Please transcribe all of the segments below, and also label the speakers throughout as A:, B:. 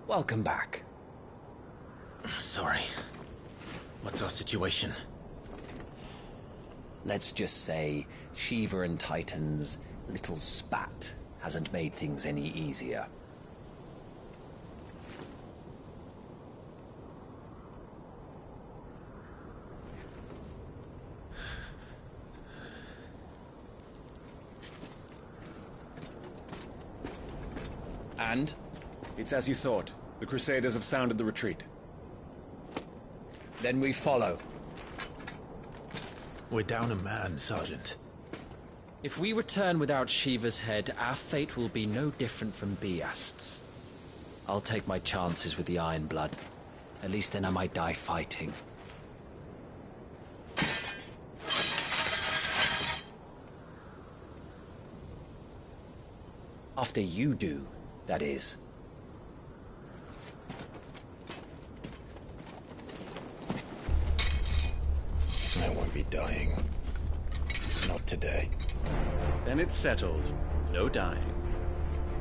A: Welcome back.
B: Sorry. What's our situation?
A: Let's just say Shiva and Titan's little spat hasn't made things any easier. And?
C: It's as you thought. The Crusaders have sounded the retreat.
A: Then we follow.
B: We're down a man, Sergeant.
D: If we return without Shiva's head, our fate will be no different from Biast's.
A: I'll take my chances with the Iron Blood. At least then I might die fighting. After you do, that is.
B: I won't be dying. Not today.
C: Then it's settled. No dying.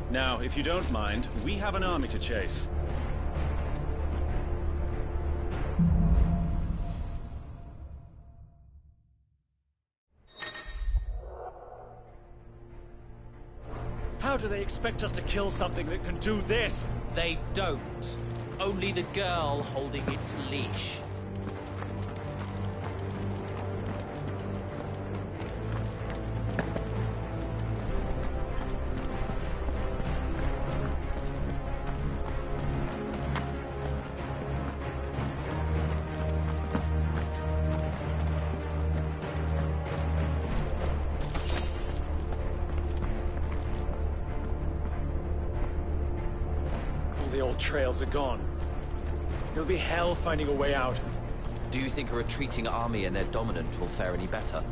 C: Now, if you don't mind, we have an army to chase. How do they expect us to kill something that can do this?
D: They don't. Only the girl holding its leash.
C: The old trails are gone. It'll be hell finding a way out.
D: Do you think a retreating army and their dominant will fare any better?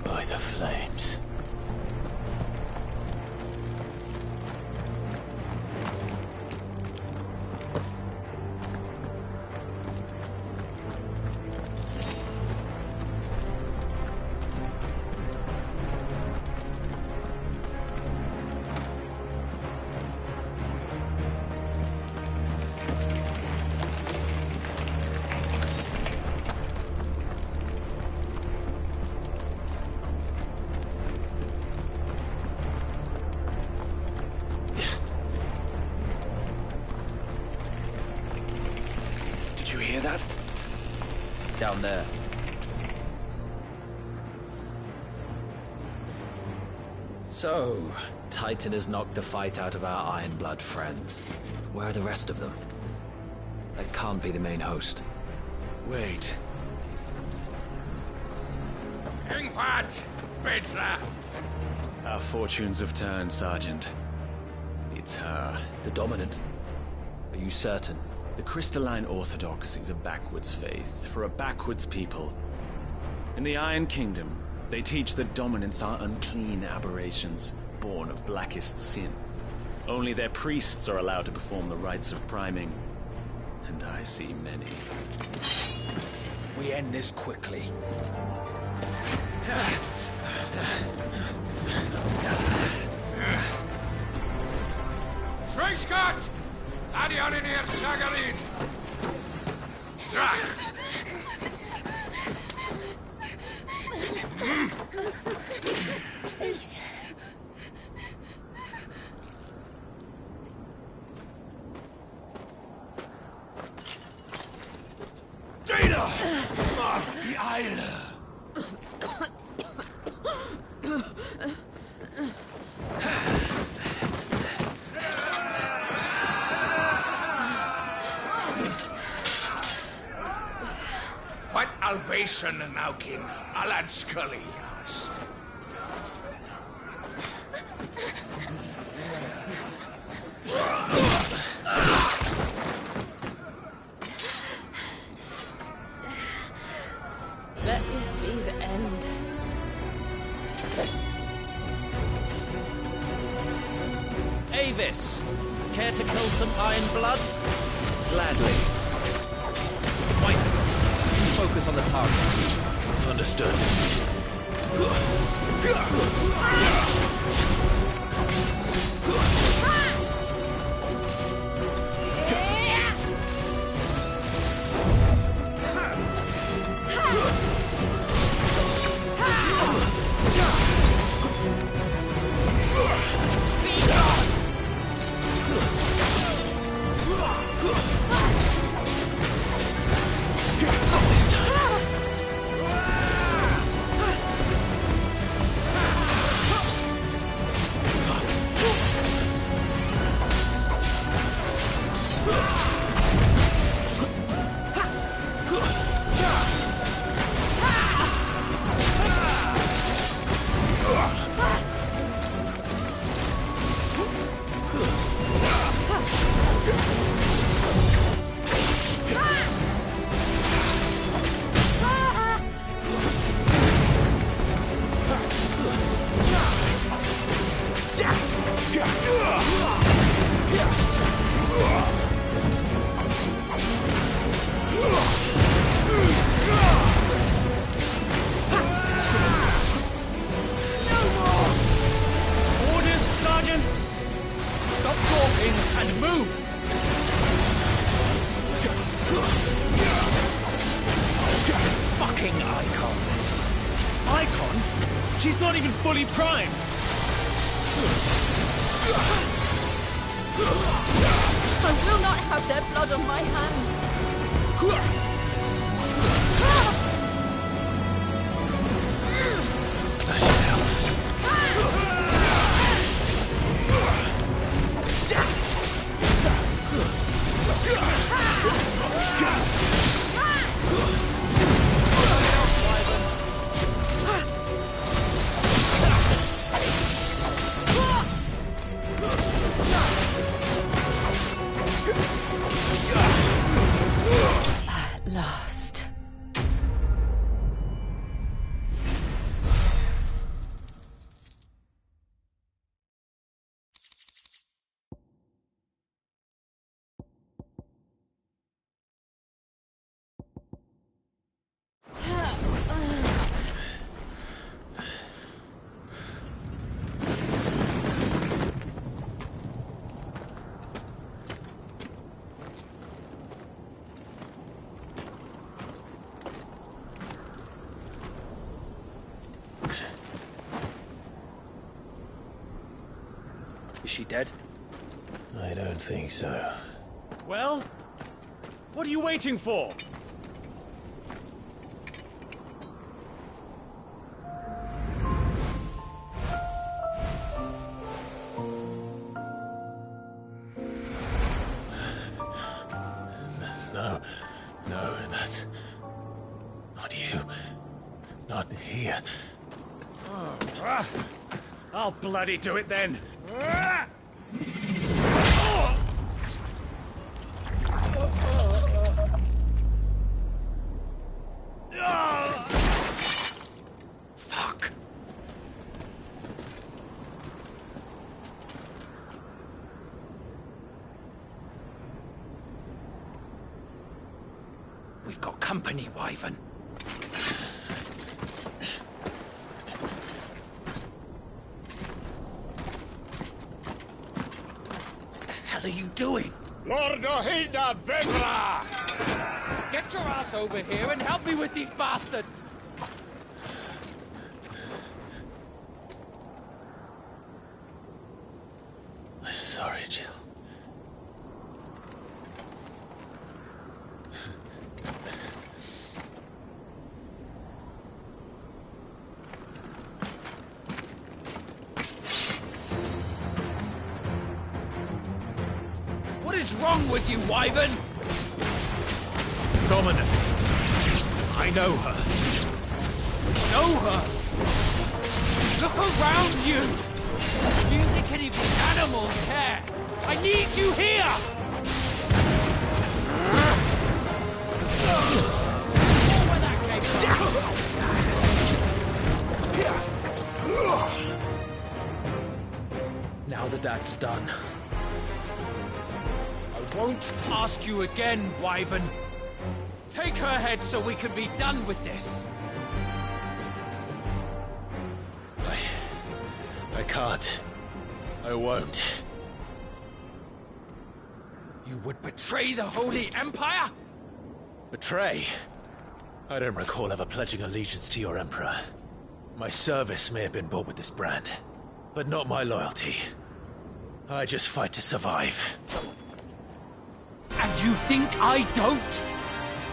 B: By the flames.
C: Did you hear that?
D: Down there.
A: So, Titan has knocked the fight out of our Iron Blood friends. Where are the rest of them? That can't be the main host.
C: Wait. Our fortunes have turned, Sergeant. It's her.
A: The Dominant? Are you certain?
C: The Crystalline Orthodox is a backwards faith for a backwards people. In the Iron Kingdom, they teach that dominants are unclean aberrations, born of blackest sin. Only their priests are allowed to perform the rites of priming. And I see many.
A: We end this quickly.
E: What Alvation Naukin, Alad Scully asked.
F: Let this be the end.
D: Avis, care to kill some Iron Blood?
C: Gladly.
D: Wait, you focus on the target.
C: Understood. She's not even fully primed!
F: I will not have their blood on my hands!
C: That should help.
F: At last.
C: Is she dead?
B: I don't think so.
C: Well? What are you waiting for?
B: No, that's... not you. Not here.
C: I'll bloody do it then!
A: Fuck. We've got company, Wyvern. What the hell are you doing?
E: Lord Ohida Vebra!
D: Get your ass over here and help me with these bastards!
B: I'm sorry, Jill.
E: What's wrong with you, Wyvern?
A: Dominant. I know her.
E: Know her? Look around you! Do you think any of these animals care? I need you here! Where that came from?
D: Now that that's done,
E: I won't ask you again, Wyvern. Take her head so we can be done with this.
A: I can't. I won't.
E: You would betray the Holy Empire?
A: Betray? I don't recall ever pledging allegiance to your Emperor. My service may have been bought with this brand, but not my loyalty. I just fight to survive.
E: And you think I don't?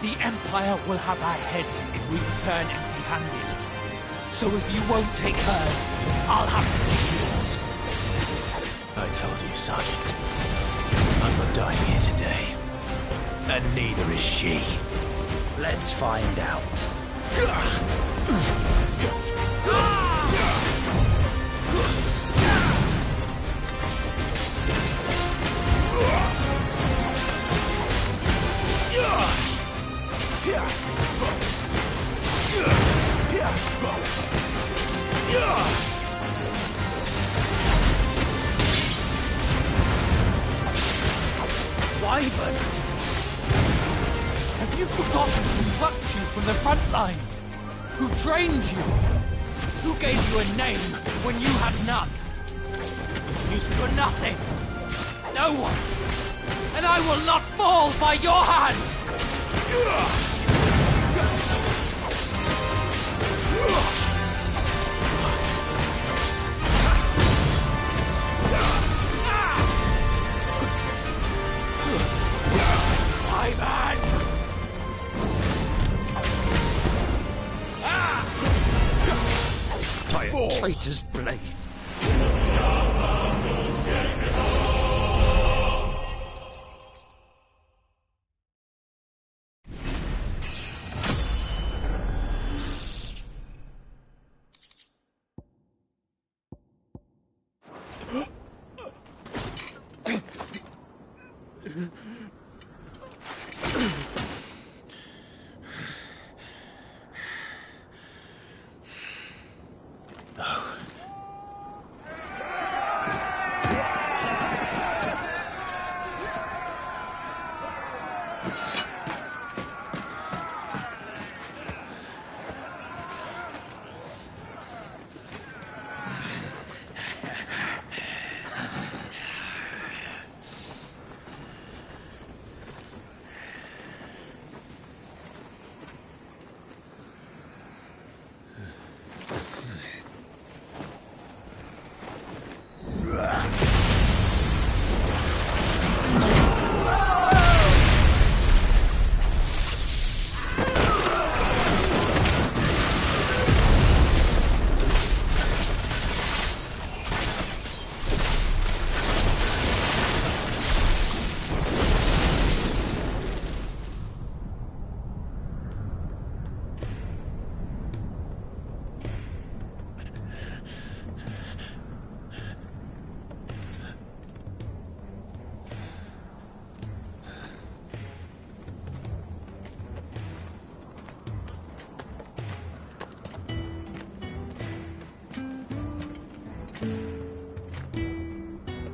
E: The Empire will have our heads if we return empty-handed. So if you won't take hers, I'll have to take yours.
A: I told you, Sergeant. I'm not dying here today. And neither is she.
D: let's find out.
E: Wyvern! Have you forgotten who plucked you from the front lines? Who trained you? Who gave you a name when you had none? Used for nothing. No one. And I will not fall by your hand! My man!
D: By a traitor's blade.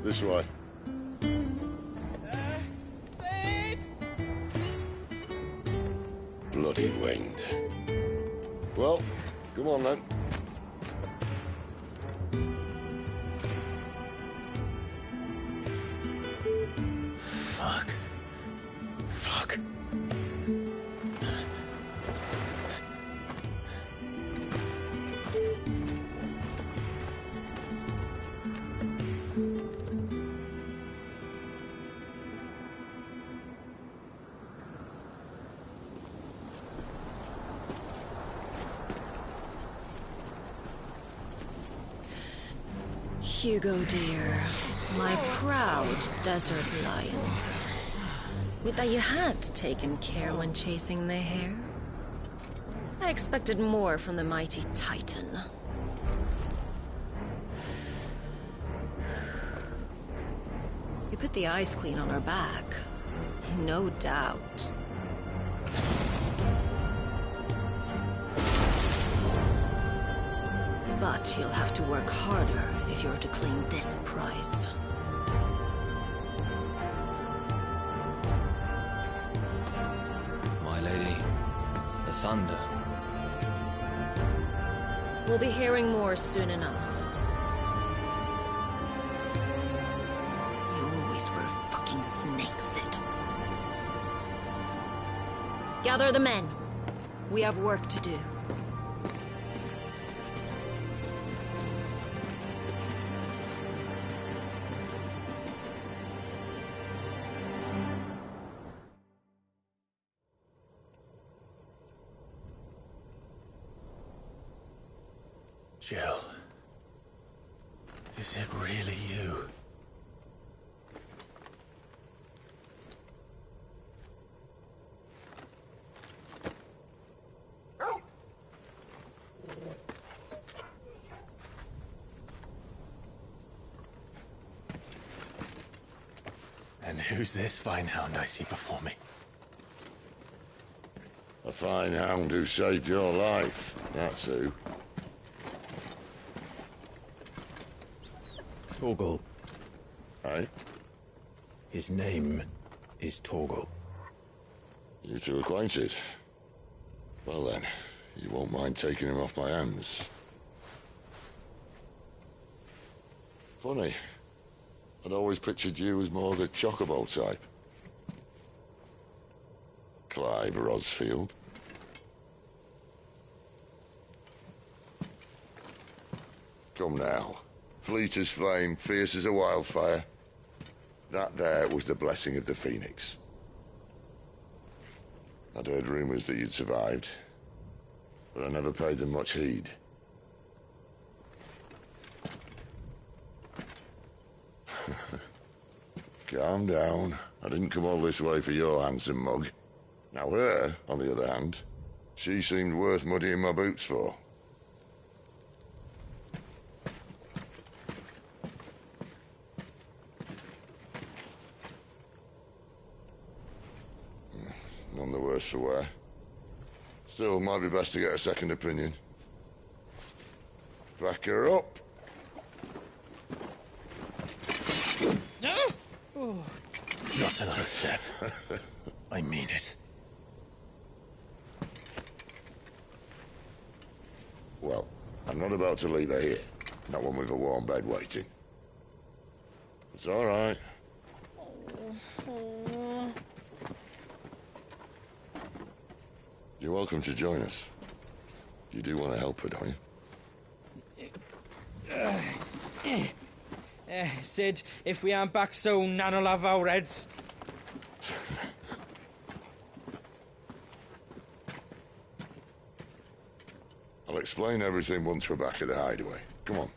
G: This way.
H: Say it!
G: Bloody wind. Well, come on then.
A: Fuck. Fuck.
F: Hugo, dear, my proud desert lion.
I: Would that you had taken care when chasing the hare? I expected more from the mighty Titan. You put the Ice Queen on her back. No doubt. But you'll have to work harder if you're to claim this prize.
J: My lady, the thunder.
I: We'll be hearing more soon enough. You always were a fucking snake, Sid. Gather the men. We have work to do.
A: Jill, is it really you? And who's this fine hound I see before me?
G: A fine hound who saved your life, that's who.
B: Torgal.
G: Aye?
B: His name is Torgal.
G: You two acquainted? Well then, you won't mind taking him off my hands. Funny. I'd always pictured you as more the Chocobo type. Clive Rosfield. Come now. Fleet as flame, fierce as a wildfire. That there was the blessing of the Phoenix. I'd heard rumors that you'd survived, but I never paid them much heed. Calm down. I didn't come all this way for your handsome mug. Now her, on the other hand, she seemed worth muddying my boots for. None the worse for wear. Still, might be best to get a second opinion. Back her up.
A: Not another step. I mean it.
G: Well, I'm not about to leave her here. Not one with a warm bed waiting. It's all right. You're welcome to join us. You do want to help her, don't you?
H: Sid, if we aren't back soon, Nan'll have our heads.
G: I'll explain everything once we're back at the hideaway. Come on.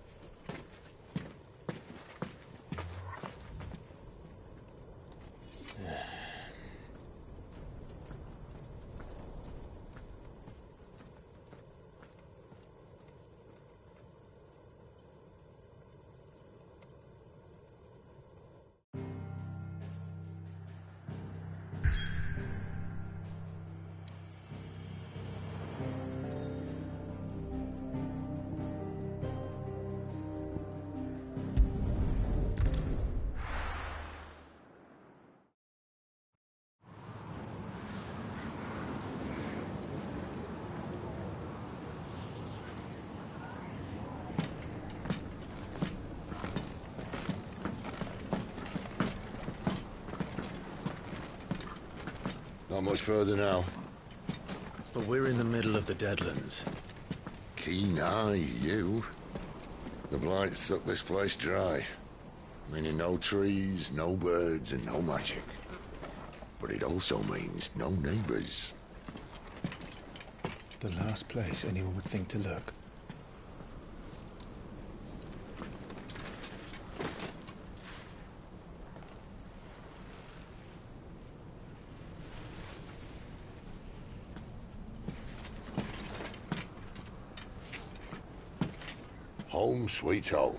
G: Not much further now.
A: But we're in the middle of the Deadlands.
G: Keen eye, you. The blight sucked this place dry. Meaning no trees, no birds, and no magic. But it also means no neighbors.
B: The last place anyone would think to look.
G: home sweet home.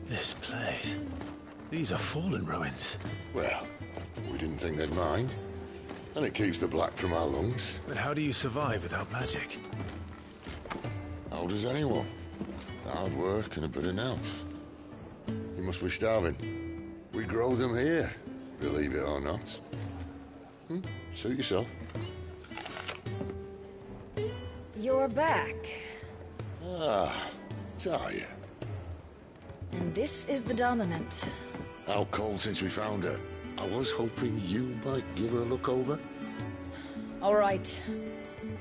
A: This place. These are fallen ruins.
G: Well, we didn't think they'd mind. And it keeps the black from our lungs.
A: But how do you survive without magic?
G: How does anyone? Hard work and a bit of nerve. You must be starving. We grow them here, believe it or not. Suit yourself.
K: You're back.
G: Ah, Talia.
K: And this is the Dominant.
G: How cold since we found her. I was hoping you might give her a look over.
K: All right.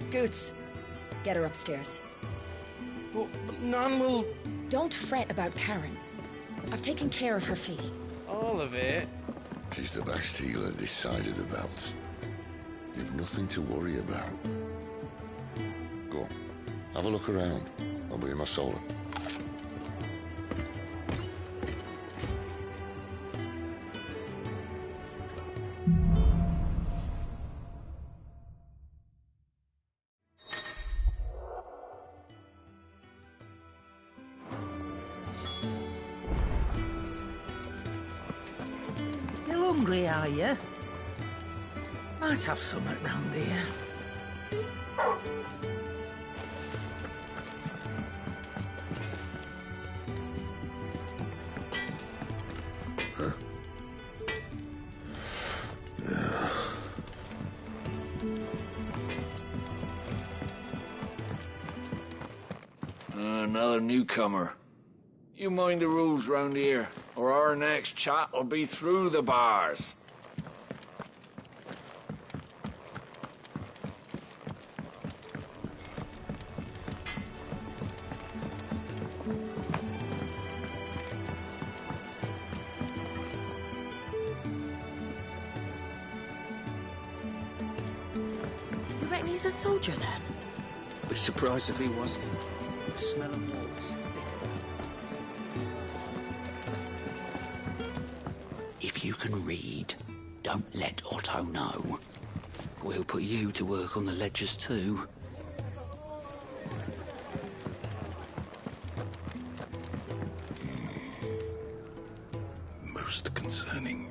K: Goots, get her upstairs.
H: But Nan will...
K: Don't fret about Karen. I've taken care of her fee.
H: All of it?
G: She's the best healer this side of the belt. You've nothing to worry about. Go on, have a look around. I'll be in my solar.
L: Still hungry, are you? Might have something round here.
M: Another newcomer. You mind the rules round here, or our next chat will be through the bars.
L: You reckon he's a soldier, then?
M: Be surprised if he wasn't. The smell of war is thick about him.
N: If you can read, don't let Otto know. We'll put you to work on the ledgers too.
G: Most concerning.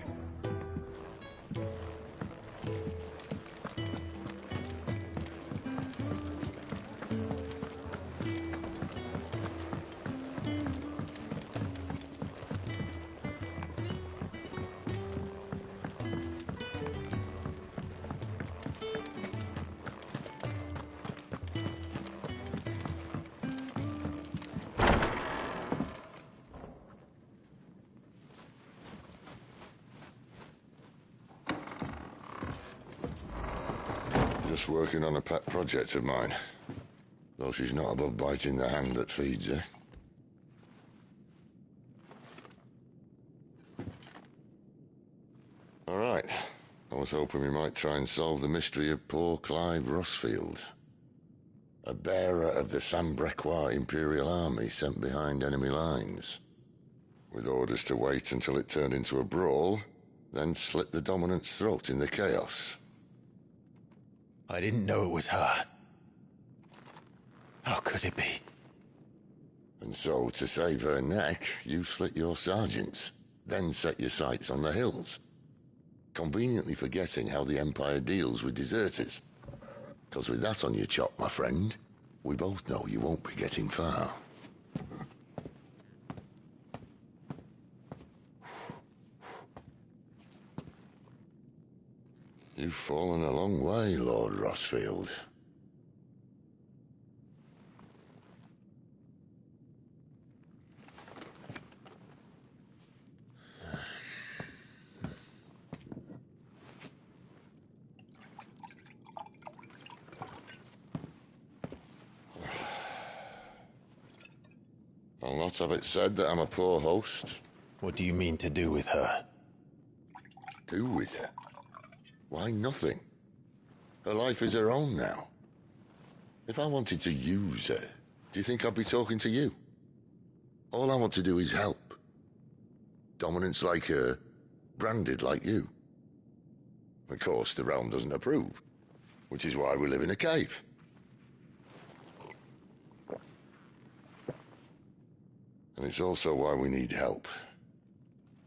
G: Just working on a pet project of mine. Though she's not above biting the hand that feeds her. All right. I was hoping we might try and solve the mystery of poor Clive Rossfield. A bearer of the Sambrequois Imperial Army sent behind enemy lines. With orders to wait until it turned into a brawl, then slit the Dominant's throat in the chaos.
A: I didn't know it was her. How could it be?
G: And so, to save her neck, you slit your sergeants, then set your sights on the hills. Conveniently forgetting how the Empire deals with deserters. Because with that on your chop, my friend, we both know you won't be getting far. You've fallen a long way, Lord Rossfield. not have it said that I'm a poor host.
B: What do you mean to do with her?
G: Do with her? Why, nothing. Her life is her own now. If I wanted to use her, do you think I'd be talking to you? All I want to do is help. Dominants like her, branded like you. Of course, the realm doesn't approve, which is why we live in a cave. And it's also why we need help.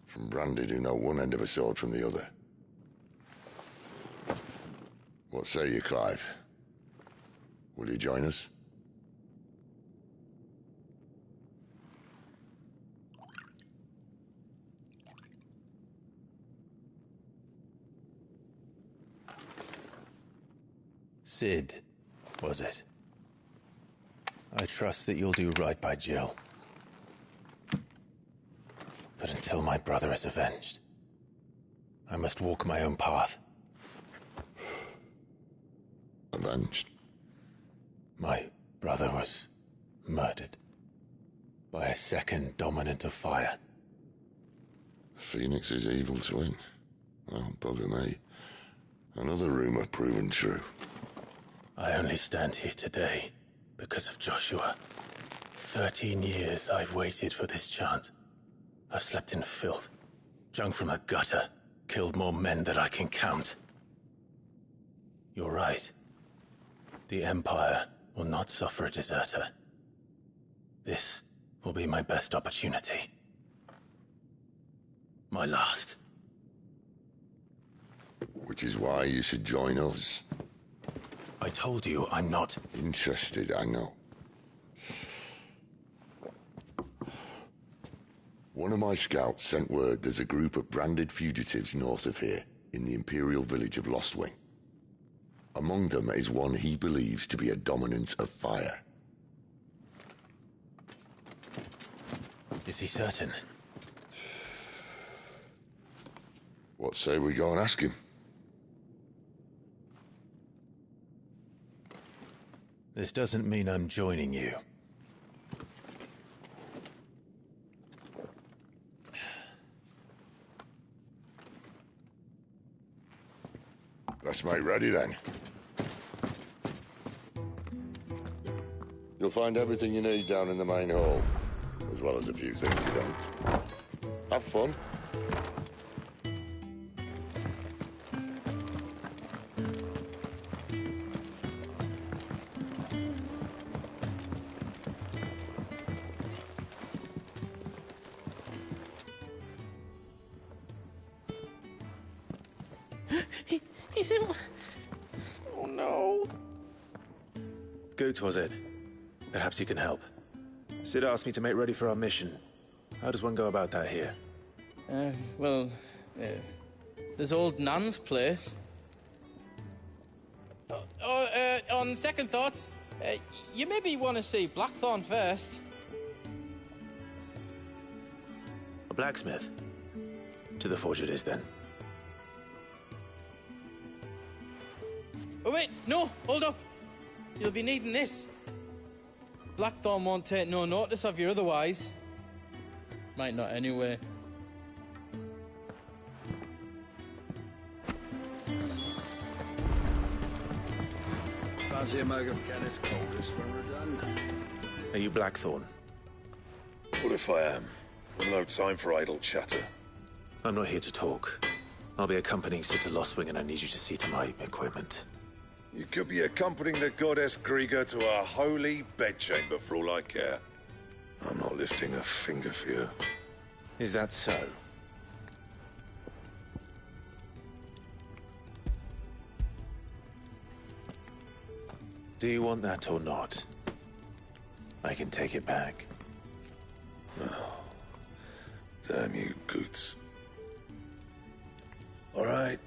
G: From branded who know one end of a sword from the other. What say you, Clive? Will you join us?
B: Sid, was it? I trust that you'll do right by Jill. But until my brother is avenged, I must walk my own path.
G: Avenged?
B: My brother was murdered by a second dominant of fire.
G: Phoenix's evil twin. Well, bugger me. Another rumor proven true.
B: I only stand here today because of Joshua. 13 years I've waited for this chance. I've slept in filth, drunk from a gutter, killed more men than I can count. You're right. The Empire will not suffer a deserter. This will be my best opportunity. My last.
G: Which is why you should join us.
B: I told you I'm not
G: interested, I know. One of my scouts sent word there's a group of branded fugitives north of here, in the Imperial village of Lostwing. Among them is one he believes to be a dominant of fire.
B: Is he certain?
G: What say we go and ask him?
B: This doesn't mean I'm joining you.
G: Let's make ready then. You'll find everything you need down in the main hall, as well as a few things you don't. Have fun.
H: He's in... Oh no.
A: Goot was it? Perhaps you can help. Sid asked me to make ready for our mission. How does one go about that here?
H: There's old Nan's place. On second thoughts, you maybe want to see Blackthorn first.
A: A blacksmith? To the forge it is then.
H: Oh wait, no, hold up. You'll be needing this. Blackthorn won't take no notice of you otherwise. Might not anyway.
M: Fancy a mug of Kenneth Coldest when we're done?
A: Are you Blackthorn?
O: What if I am? I've no time for idle chatter.
A: I'm not here to talk. I'll be accompanying Sid to Lostwing and I need you to see to my equipment.
O: You could be accompanying the goddess Krieger to a holy bedchamber for all I care. I'm not lifting a finger for you.
A: Is that so? Do you want that or not? I can take it back.
O: Oh, damn you, Goots. All right.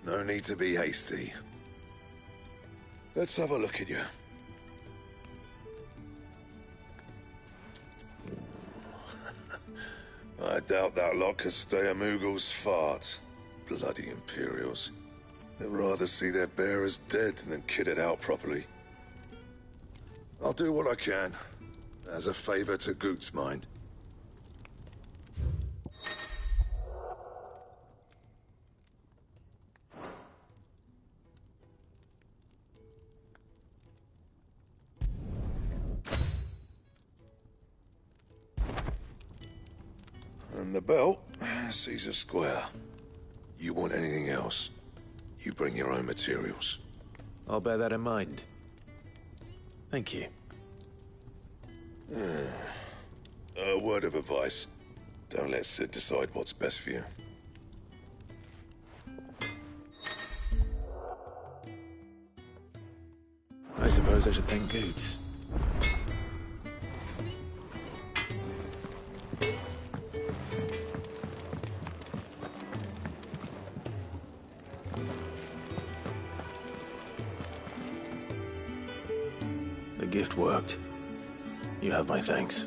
O: No need to be hasty. Let's have a look at you. I doubt that lot could stay a Moogle's fart. Bloody Imperials. They'd rather see their bearers dead than kitted out properly. I'll do what I can. As a favor to Goot's mind. And the belt, Caesar Square. You want anything else, you bring your own materials.
A: I'll bear that in mind. Thank you.
O: A word of advice. Don't let Sid decide what's best for you.
A: I suppose I should thank Goots. The gift worked. You have my thanks.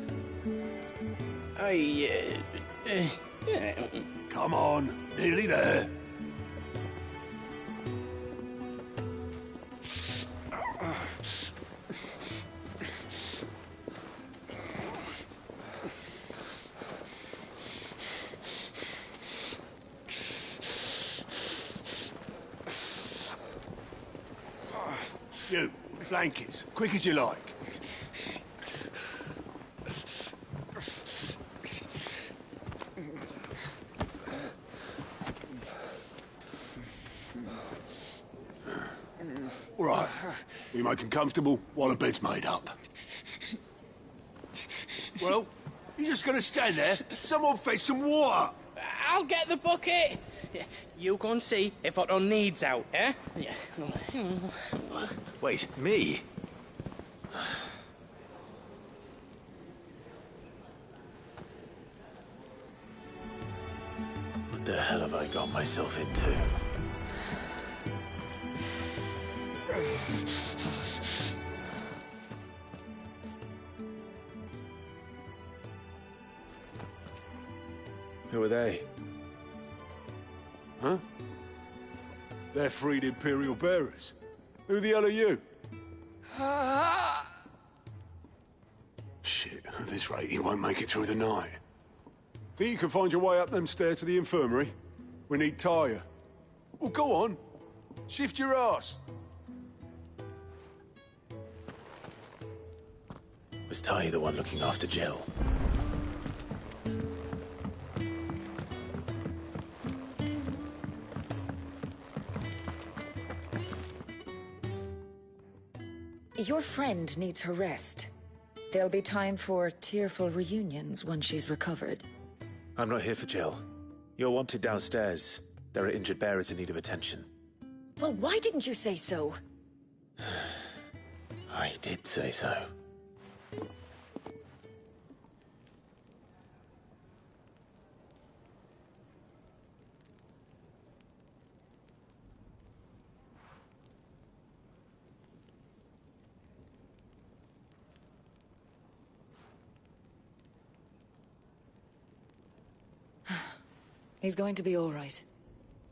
P: Come on, nearly there. You, blankets, quick as you like. All right, we make him comfortable while the bed's made up. Well, you're just gonna stand there? Someone fetch some water!
H: I'll get the bucket! You go and see if Otto needs out, eh?
A: Wait, me? What the hell have I got myself into? Who are they?
P: Huh? They're freed Imperial bearers. Who the hell are you? Shit, at this rate he won't make it through the night. Think you can find your way up them stairs to the infirmary? We need Tyre. Well, go on. Shift your ass.
A: Was Ty the one looking after Jill?
K: Your friend needs her rest. There'll be time for tearful reunions once she's recovered.
A: I'm not here for Jill. You're wanted downstairs. There are injured bearers in need of attention.
K: Well, why didn't you say so?
A: I did say so.
K: He's going to be all right.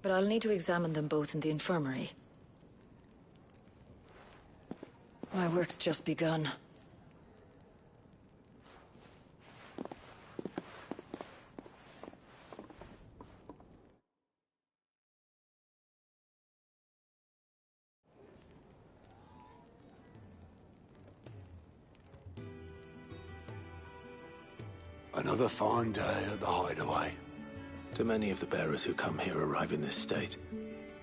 K: But I'll need to examine them both in the infirmary. My work's just begun.
P: Another fine day at the hideaway.
B: Do many of the bearers who come here arrive in this state?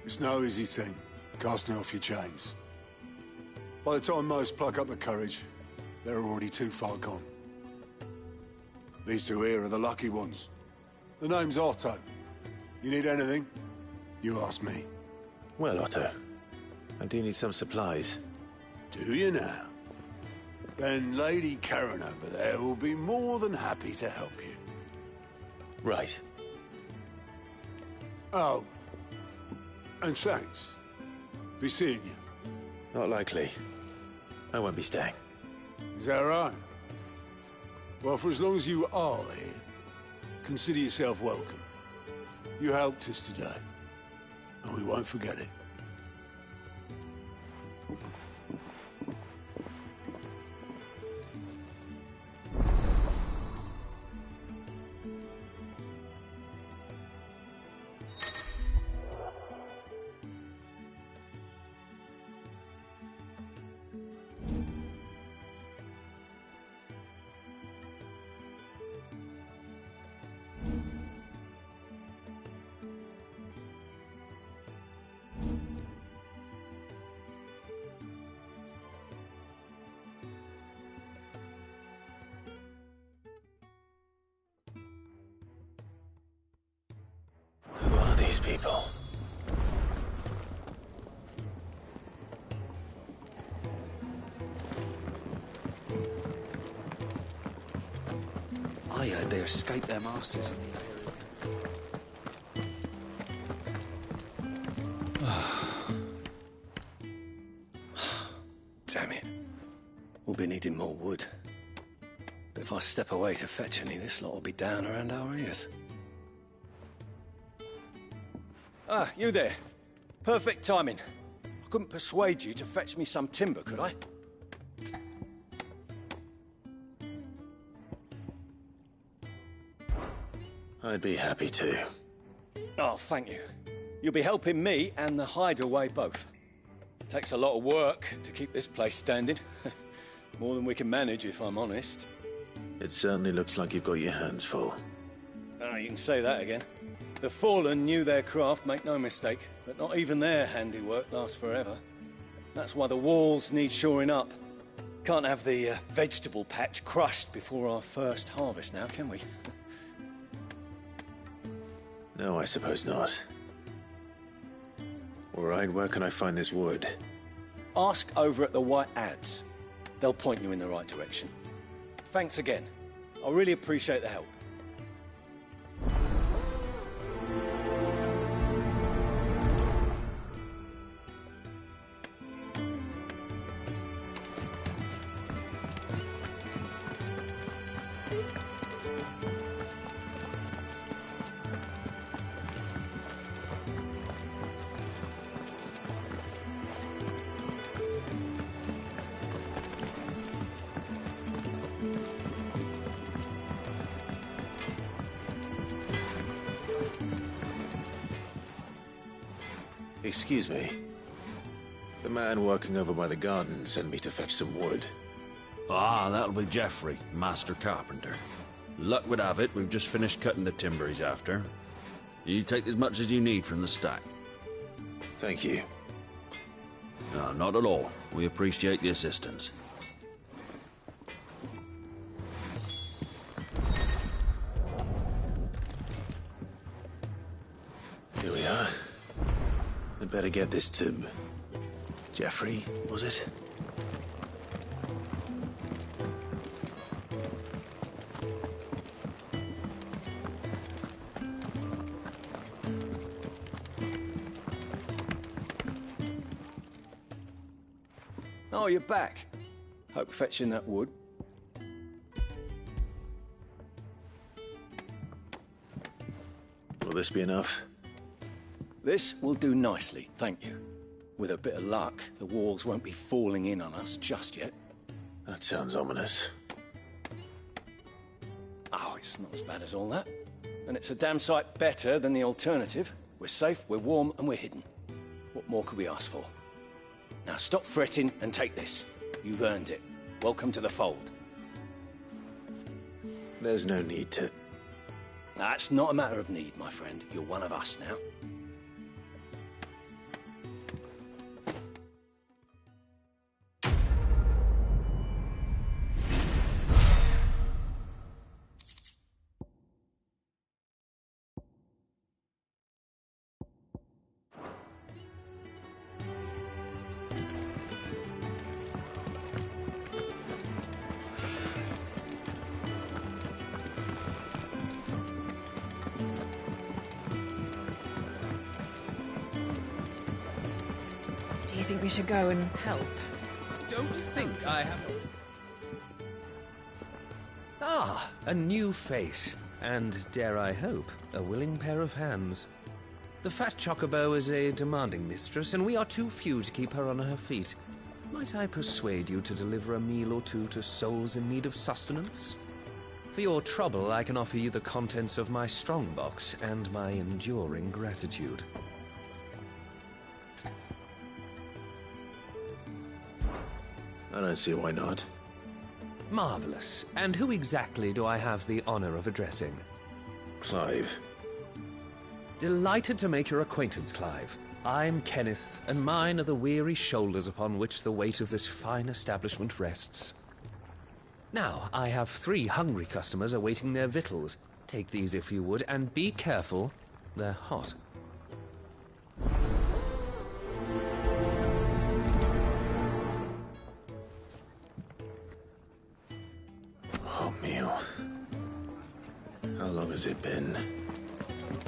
P: It's no easy thing, casting off your chains. By the time most pluck up the courage, they're already too far gone. These two here are the lucky ones. The name's Otto. You need anything? You ask me.
A: Well, Otto, I do need some supplies.
P: Do you now? Then Lady Karen over there will be more than happy to help you.
A: Right.
P: Oh. And thanks. Be seeing you.
A: Not likely. I won't be staying.
P: Is that right? Well, for as long as you are here, consider yourself welcome. You helped us today, and we won't forget it.
B: people.
Q: I heard they escaped their masters in the area.
R: Damn it. We'll be needing more wood. But if I step away to fetch any, this lot will be down around our ears. Ah, you there. Perfect timing. I couldn't persuade you to fetch me some timber, could I?
B: I'd be happy to.
R: Oh, thank you. You'll be helping me and the hideaway both. Takes a lot of work to keep this place standing. More than we can manage, if I'm honest.
B: It certainly looks like you've got your hands full.
R: Ah, you can say that again. The Fallen knew their craft, make no mistake, but not even their handiwork lasts forever. That's why the walls need shoring up. Can't have the vegetable patch crushed before our first harvest now, can we?
B: No, I suppose not. All right, where can I find this wood?
R: Ask over at the White Ads. They'll point you in the right direction. Thanks again. I really appreciate the help.
B: Excuse me. The man working over by the garden sent me to fetch some wood.
J: Ah, that'll be Geoffrey, Master Carpenter. Luck would have it, we've just finished cutting the timber he's after. You take as much as you need from the stack.
B: Thank you.
J: No, not at all. We appreciate the assistance.
B: Here we are. I'd better get this to... Geoffrey, was it?
R: Oh, you're back. Hope fetching that wood.
B: Will this be enough?
R: This will do nicely, thank you. With a bit of luck, the walls won't be falling in on us just yet.
B: That sounds ominous.
R: Oh, it's not as bad as all that. And it's a damn sight better than the alternative. We're safe, we're warm, and we're hidden. What more could we ask for? Now stop fretting and take this. You've earned it. Welcome to the fold.
B: There's no need to...
R: That's not a matter of need, my friend. You're one of us now.
I: Do you think we should go and help?
E: Don't think I have...
S: Ah, a new face. And, dare I hope, a willing pair of hands. The fat chocobo is a demanding mistress, and we are too few to keep her on her feet. Might I persuade you to deliver a meal or two to souls in need of sustenance? For your trouble, I can offer you the contents of my strongbox and my enduring gratitude.
B: I don't see why not.
S: Marvelous. And who exactly do I have the honor of addressing?
B: Clive.
S: Delighted to make your acquaintance, Clive. I'm Kenneth, and mine are the weary shoulders upon which the weight of this fine establishment rests. Now, I have 3 hungry customers awaiting their victuals. Take these if you would, and be careful, they're hot.
B: has it been?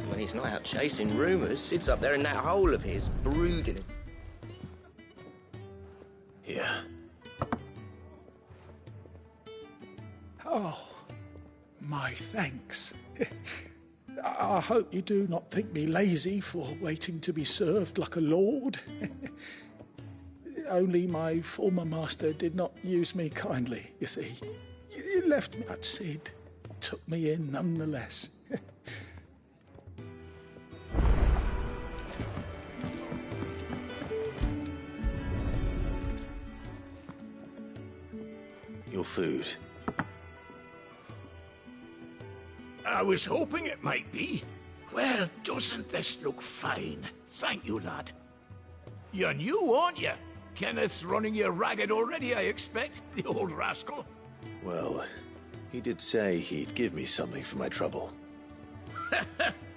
T: When he's not out chasing rumours, sits up there in that hole of his, brooding.
B: Here.
U: Oh, my thanks. I hope you do not think me lazy for waiting to be served like a lord. Only my former master did not use me kindly, you see. You left me at Sid, took me in nonetheless.
B: Your food.
V: I was hoping it might be. Well, doesn't this look fine? Thank you, lad. You're new, aren't you? Kenneth's running you ragged already, I expect, the old rascal.
B: Well, he did say he'd give me something for my trouble.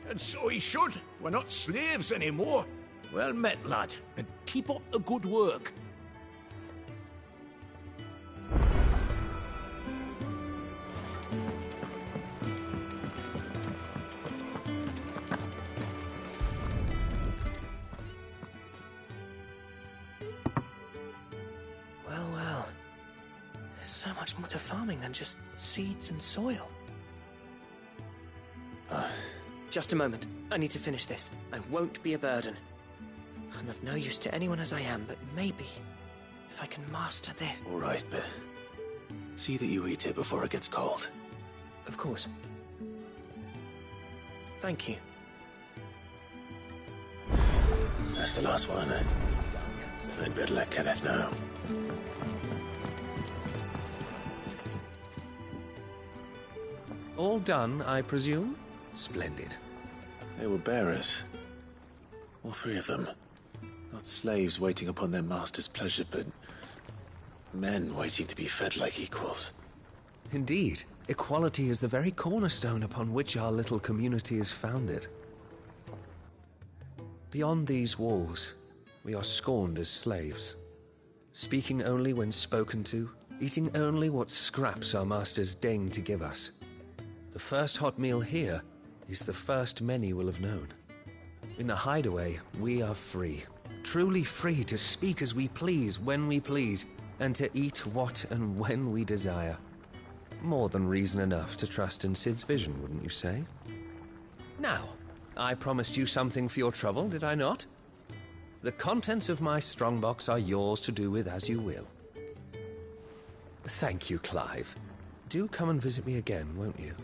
V: And so he should. We're not slaves anymore. Well met, lad, and keep up the good work.
T: Well. There's so much more to farming than just seeds and soil. Just a moment. I need to finish this. I won't be a burden. I'm of no use to anyone as I am, but maybe if I can master this...
B: All right, but see that you eat it before it gets cold.
T: Of course. Thank you.
B: That's the last one. I'd better let Kenneth know.
S: All done, I presume? Splendid.
B: They were bearers. All three of them. Not slaves waiting upon their master's pleasure, but men waiting to be fed like equals.
S: Indeed. Equality is the very cornerstone upon which our little community is founded. Beyond these walls, we are scorned as slaves. Speaking only when spoken to, eating only what scraps our masters deign to give us. The first hot meal here is the first many will have known. In the hideaway, we are free. Truly free to speak as we please, when we please, and to eat what and when we desire. More than reason enough to trust in Sid's vision, wouldn't you say? Now, I promised you something for your trouble, did I not? The contents of my strongbox are yours to do with as you will. Thank you, Clive. Do come and visit me again, won't you?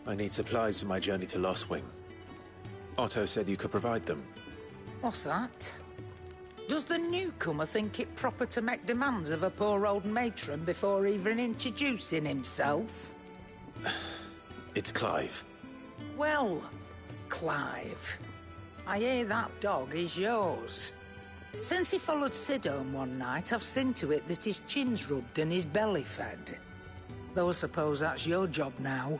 B: I need supplies for my journey to Lostwing. Otto said you could provide them.
L: What's that? Does the newcomer think it proper to make demands of a poor old matron before even introducing himself?
B: It's Clive.
L: Well, Clive, I hear that dog is yours. Since he followed Sid home one night, I've seen to it that his chin's rubbed and his belly fed. Though I suppose that's your job now.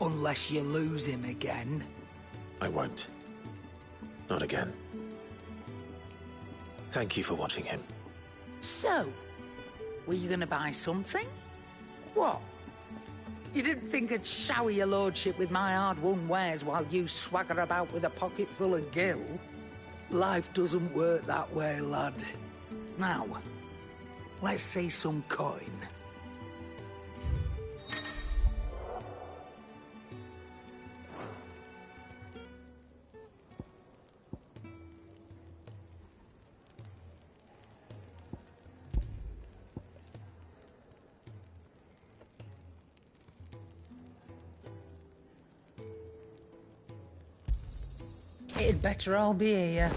L: Unless you lose him again.
B: I won't. Not again. Thank you for watching him.
L: So, were you gonna buy something? What? You didn't think I'd shower your lordship with my hard-won wares while you swagger about with a pocket full of gil? Life doesn't work that way, lad. Now, let's see some coin. It'd better all be here.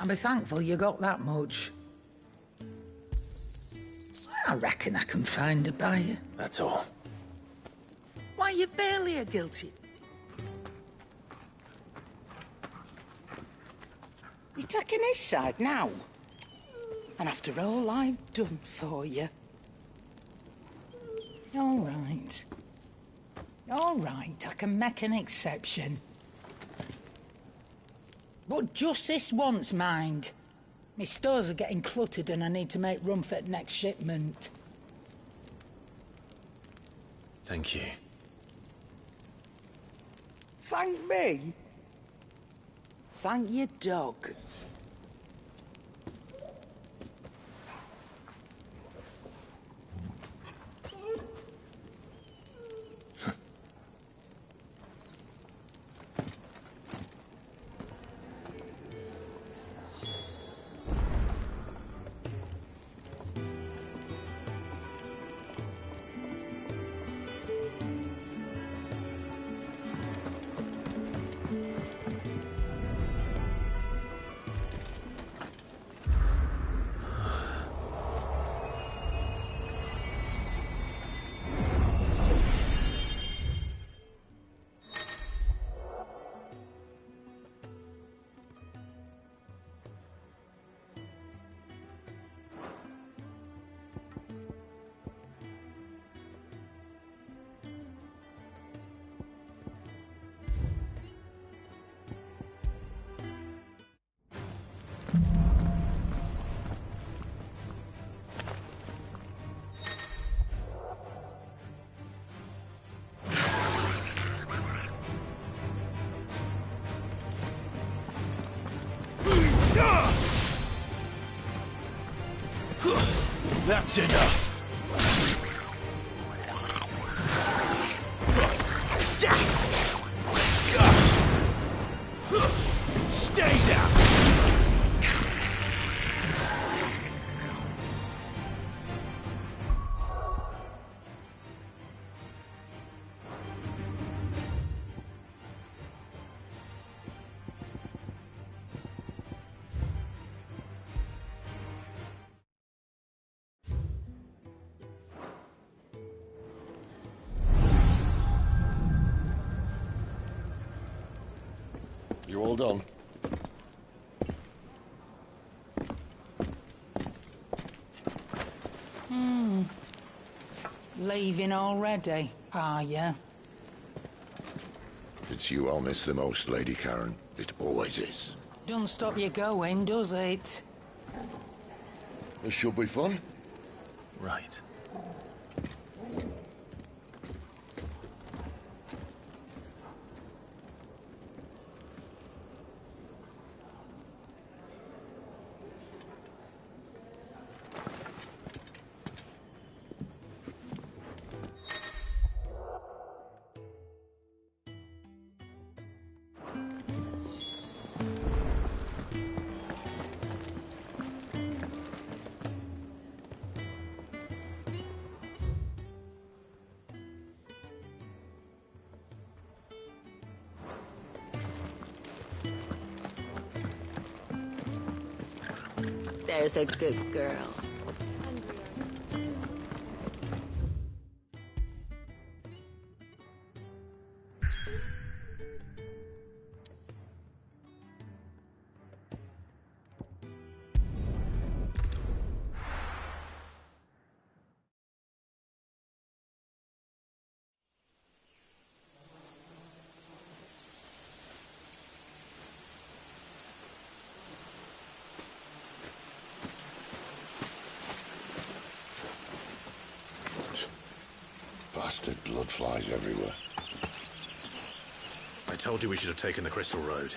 L: I'll be thankful you got that much. I reckon I can find a buyer.
B: That's all.
L: Why, you've barely a guilty. You're taking his side now? And after all I've done for you? All right. All right, I can make an exception. But just this once, mind. My stores are getting cluttered and I need to make room for the next shipment.
B: Thank you.
L: Thank me? Thank your dog.
A: That's enough. Stay down.
G: You all done?
L: Leaving already, are you?
G: It's you I'll miss the most, Lady Karen. It always is.
L: Don't stop you going, does it?
G: This should be fun.
B: Right.
I: There's a good girl.
G: Bastard blood flies everywhere.
A: I told you we should have taken the Crystal Road.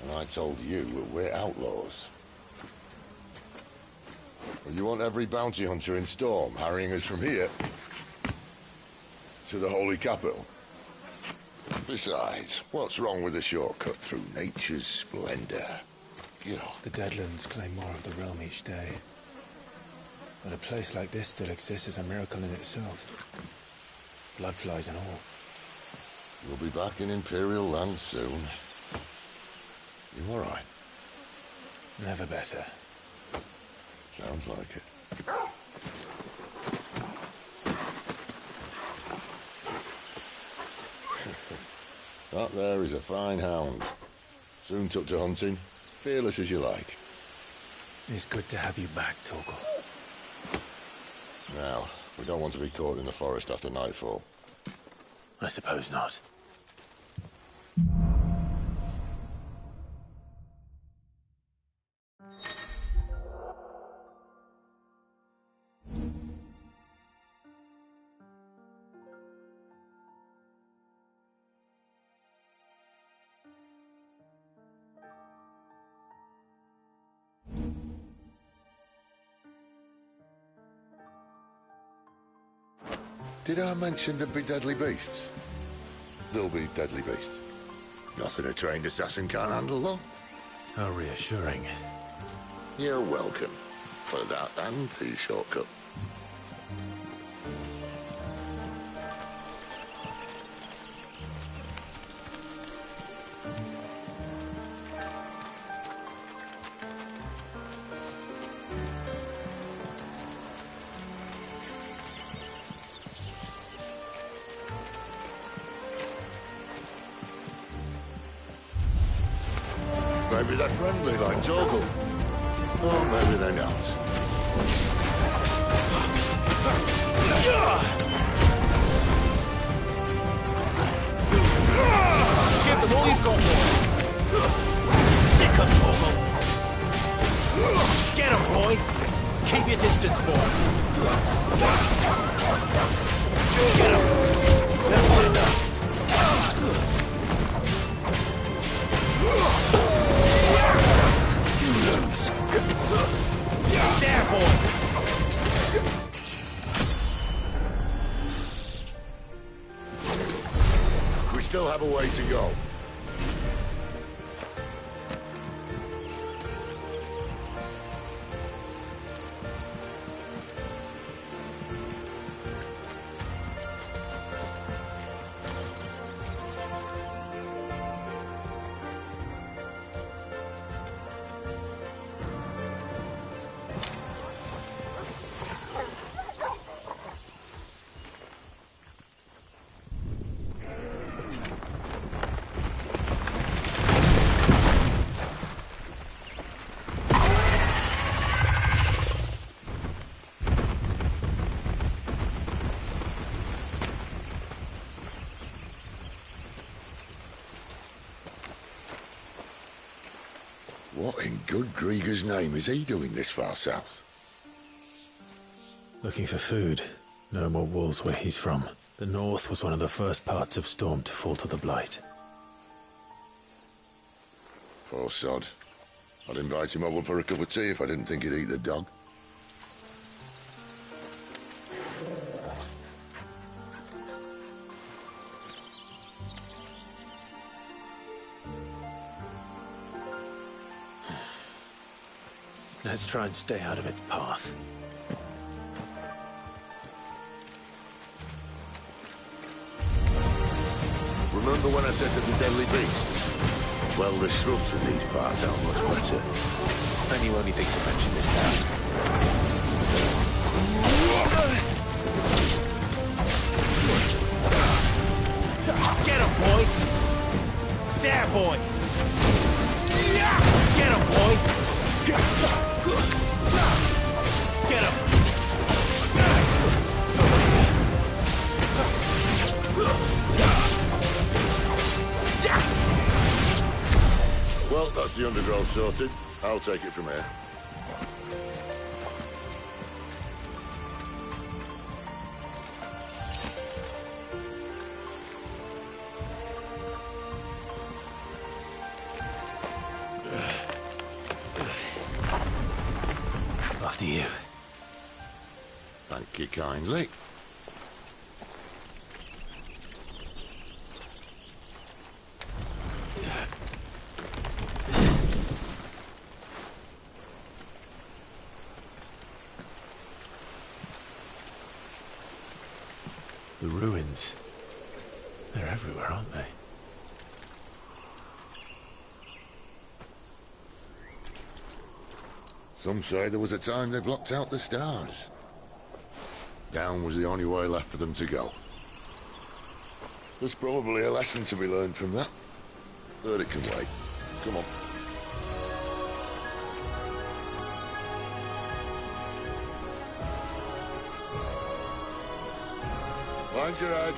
G: And I told you we're outlaws. Well, you want every bounty hunter in Storm harrying us from here to the Holy Capital? Besides, what's wrong with a shortcut through nature's splendor? You know.
B: The Deadlands claim more of the realm each day. But a place like this still exists is a miracle in itself. Bloodflies and all.
G: We'll be back in Imperial land soon. You all right?
B: Never better.
G: Sounds like it. That there is a fine hound. Soon took to hunting. Fearless as you like.
B: It's good to have you back, Torgal.
G: Now, we don't want to be caught in the forest after nightfall.
A: I suppose not.
G: Did I mention there'd be deadly beasts? There'll be deadly beasts. Nothing a trained assassin can't handle, though.
A: How reassuring.
G: You're welcome. For that and the shortcut. Maybe they're friendly like Torgal. Or maybe they're not.
E: Give them all you've got, boy. Sick of Torgal. Get him, boy. Keep your distance, boy. Get him. That's enough. There, boy!
G: We still have a way to go. What in good Grieger's name is he doing this far south?
A: Looking for food. No more wolves where he's from. The north was one of the first parts of Storm to fall to the Blight.
G: Poor sod. I'd invite him over for a cup of tea if I didn't think he'd eat the dog.
A: Let's try and stay out of its path.
G: Remember when I said that the deadly beasts? Well, the shrubs in these parts are much better.
A: And you only think to mention this now?
E: Get him, boy! There, boy! Get him, boy! Get him!
G: Well, that's the undergrowth sorted. I'll take it from here.
A: After you.
G: Thank you kindly.
A: The ruins. They're everywhere, aren't they?
G: Some say there was a time they blocked out the stars. Down was the only way left for them to go. There's probably a lesson to be learned from that. But it can wait. Come on. Mind your head.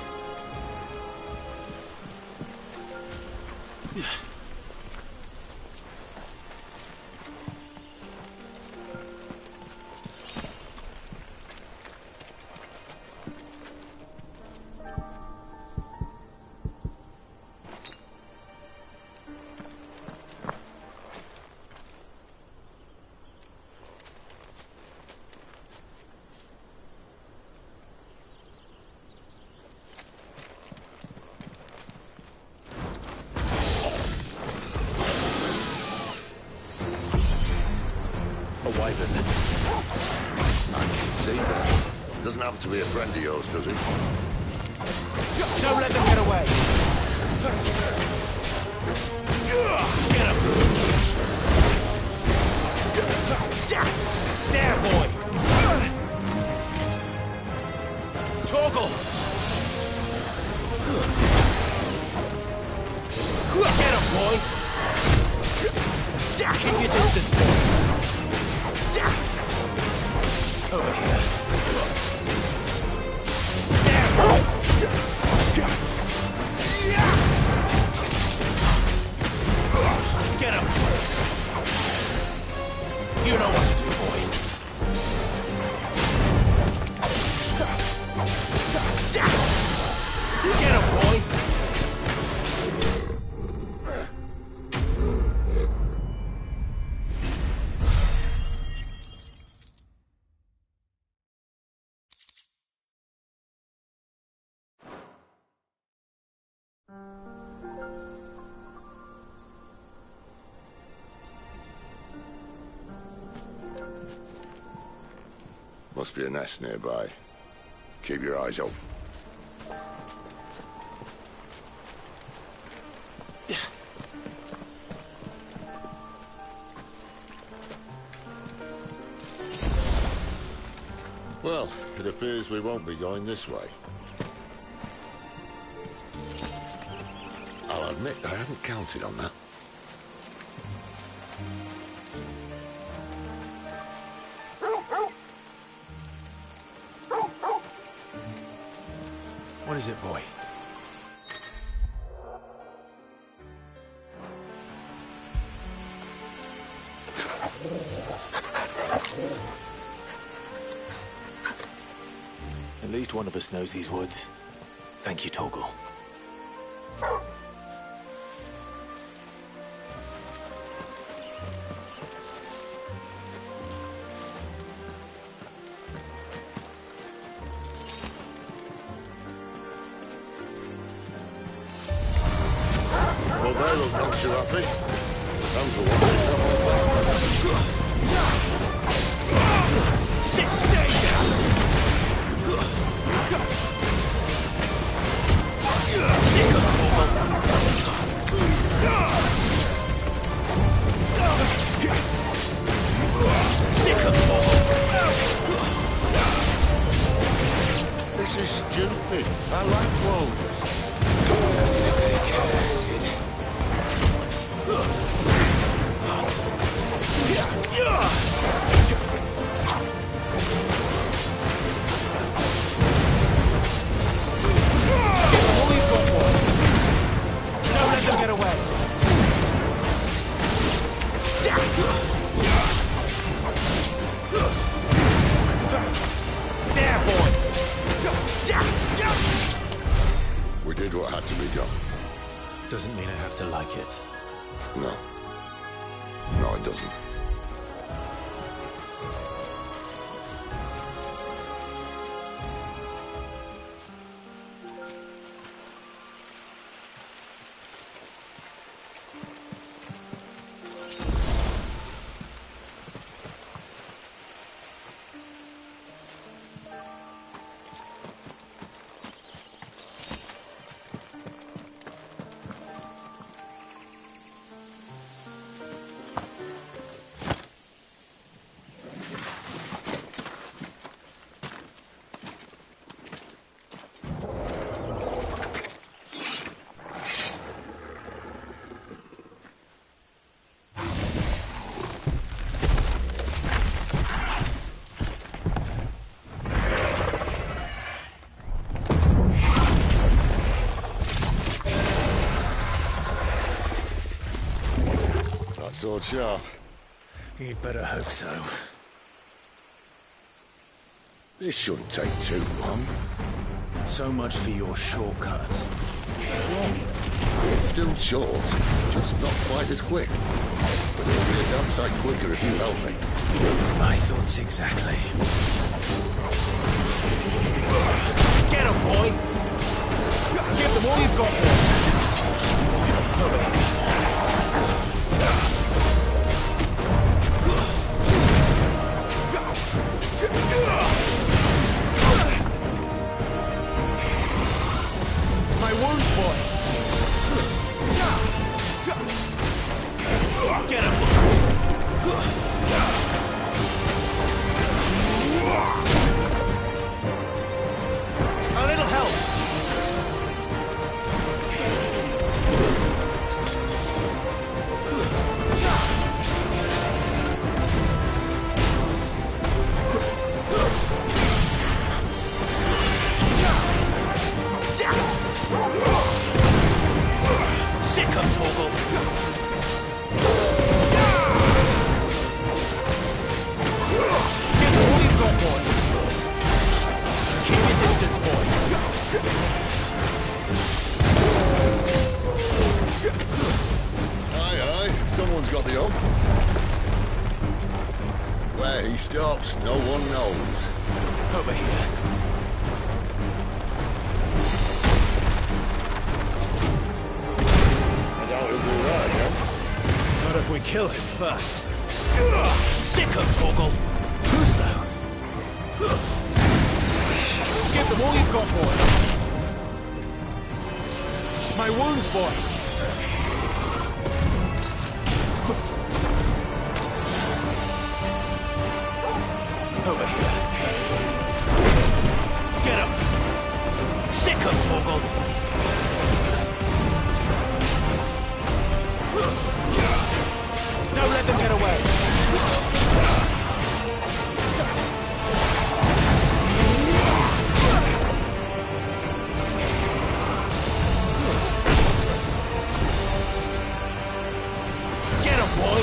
G: Doesn't happen to be a friend of yours, does it?
E: Don't let them get away! Get him! There, boy! Torgal! Get him, boy! Keep your distance, boy! Over here. Get him! You know what to do, boy. Get him, boy!
G: Must be a nest nearby. Keep your eyes open. Well, it appears we won't be going this way. I'll admit I hadn't counted on that.
A: What is it, boy? At least one of us knows these woods. Thank you, Torgal.
G: Well, they look not too happy. And for once, it's not my fault.
E: Sit stay down! Sick of Torgal!
S: I like wolves.
A: I don't think they care, Sid.
E: All you've got, boy. Don't let them get away. There, boy.
G: We did what had to be done.
A: Doesn't mean I have to like it.
G: No. No, it doesn't. Sword sharp.
A: You'd better hope so.
G: This shouldn't take too long.
A: So much for your shortcut.
G: It's still short, just not quite as quick. But it'll be a damn sight quicker if you help me.
A: My thoughts exactly.
E: Get him, boy! Give them all you've got, boy! My wounds, boy! Get him! A little help! Sick of Torgal! Give them all you've got, boy! Keep your distance, boy!
G: Aye, aye, someone's got the up. Where he stops, no one knows.
A: Over here.
G: I doubt he'll do that again.
A: Not if we kill him first.
E: Sick of Torgal! Too slow! Give them all you've got, boy! My wounds, boy! Over here. Get him! Sick of Torgal! Don't let them get away! Get him, boy!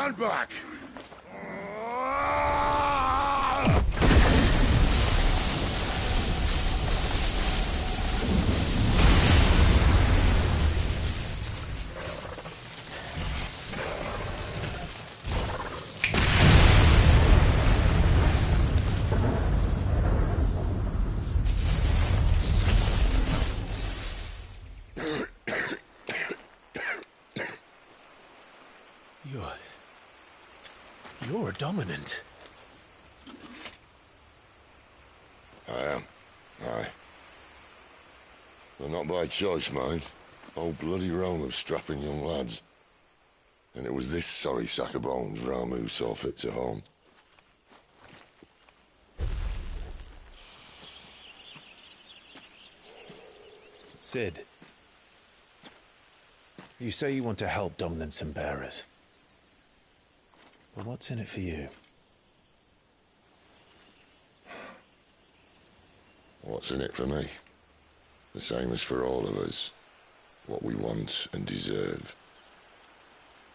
G: Stand back!
A: You're a dominant.
G: I am. Aye. But not by choice, mind. Old bloody Rome of strapping young lads. And it was this sorry sack of bones Ramu saw fit to home.
A: Sid. You say you want to help dominants and bearers. But what's in it for you?
G: What's in it for me? The same as for all of us. What we want and deserve.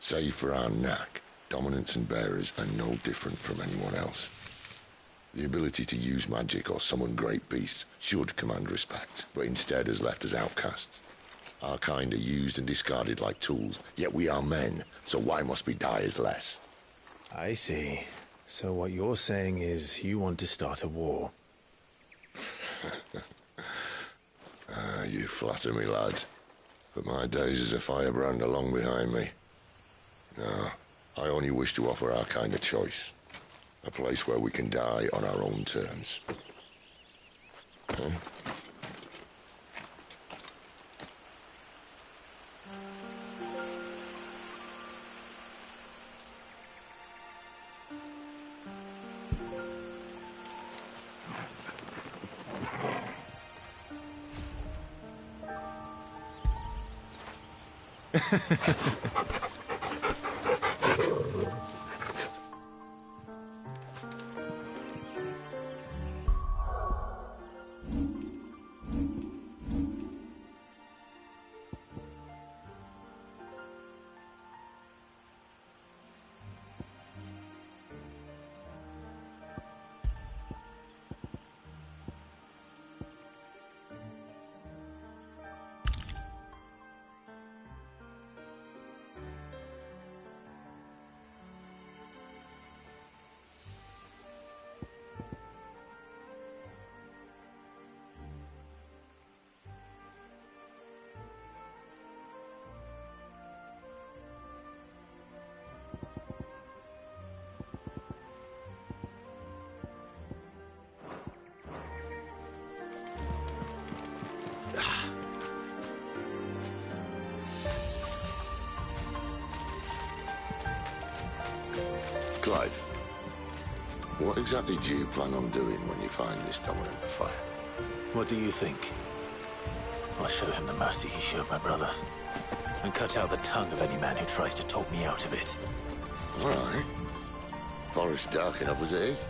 G: Save for our knack, dominants and bearers are no different from anyone else. The ability to use magic or summon great beasts should command respect, but instead has left us outcasts. Our kind are used and discarded like tools, yet we are men, so why must we die as less?
A: I see. So what you're saying is you want to start a war.
G: You flatter me, lad. But my days as a firebrand are long behind me. No, I only wish to offer our kind a choice. A place where we can die on our own terms. Huh? Clive, what exactly do you plan on doing when you find this dominant of fire?
A: What do you think? I'll show him the mercy he showed my brother. And cut out the tongue of any man who tries to talk me out of it.
G: All right. Forest dark enough as it is.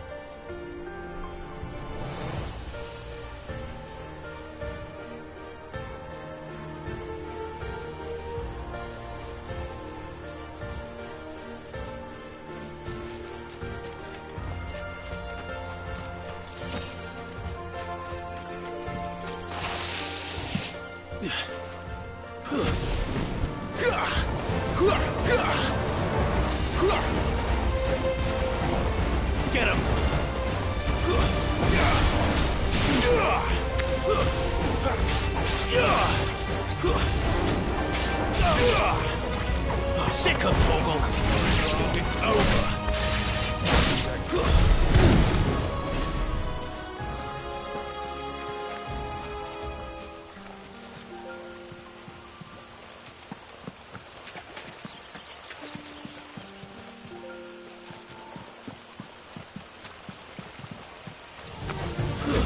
A: Get him! Sick of Torgal! It's over!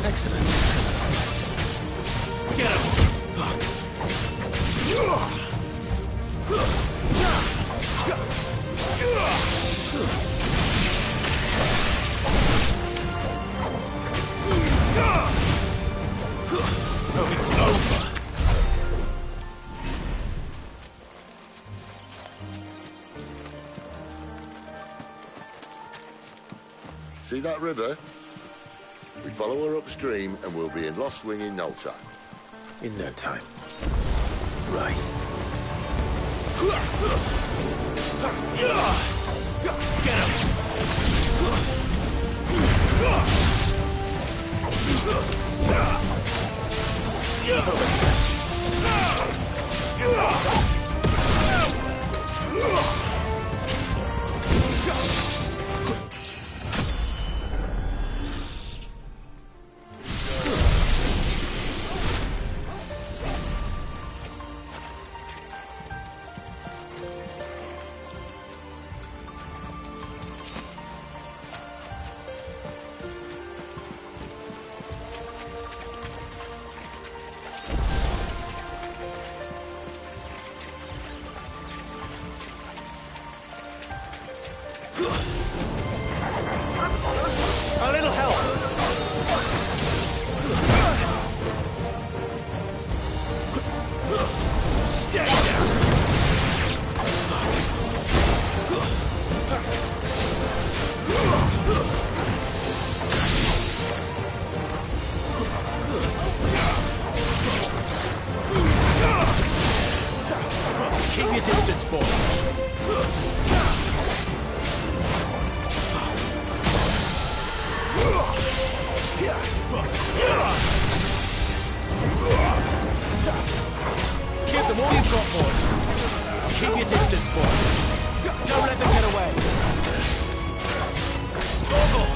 A: Excellent. Get him! It's over.
G: See that river? We follow her upstream and we'll be in Lost Wing in no time.
B: In no time. Right.
A: Get him!
R: A little help!
A: Stay down! Keep your distance, boy. Give them all you've got, boy. Keep your distance, boy. Don't let them get away. Toggle!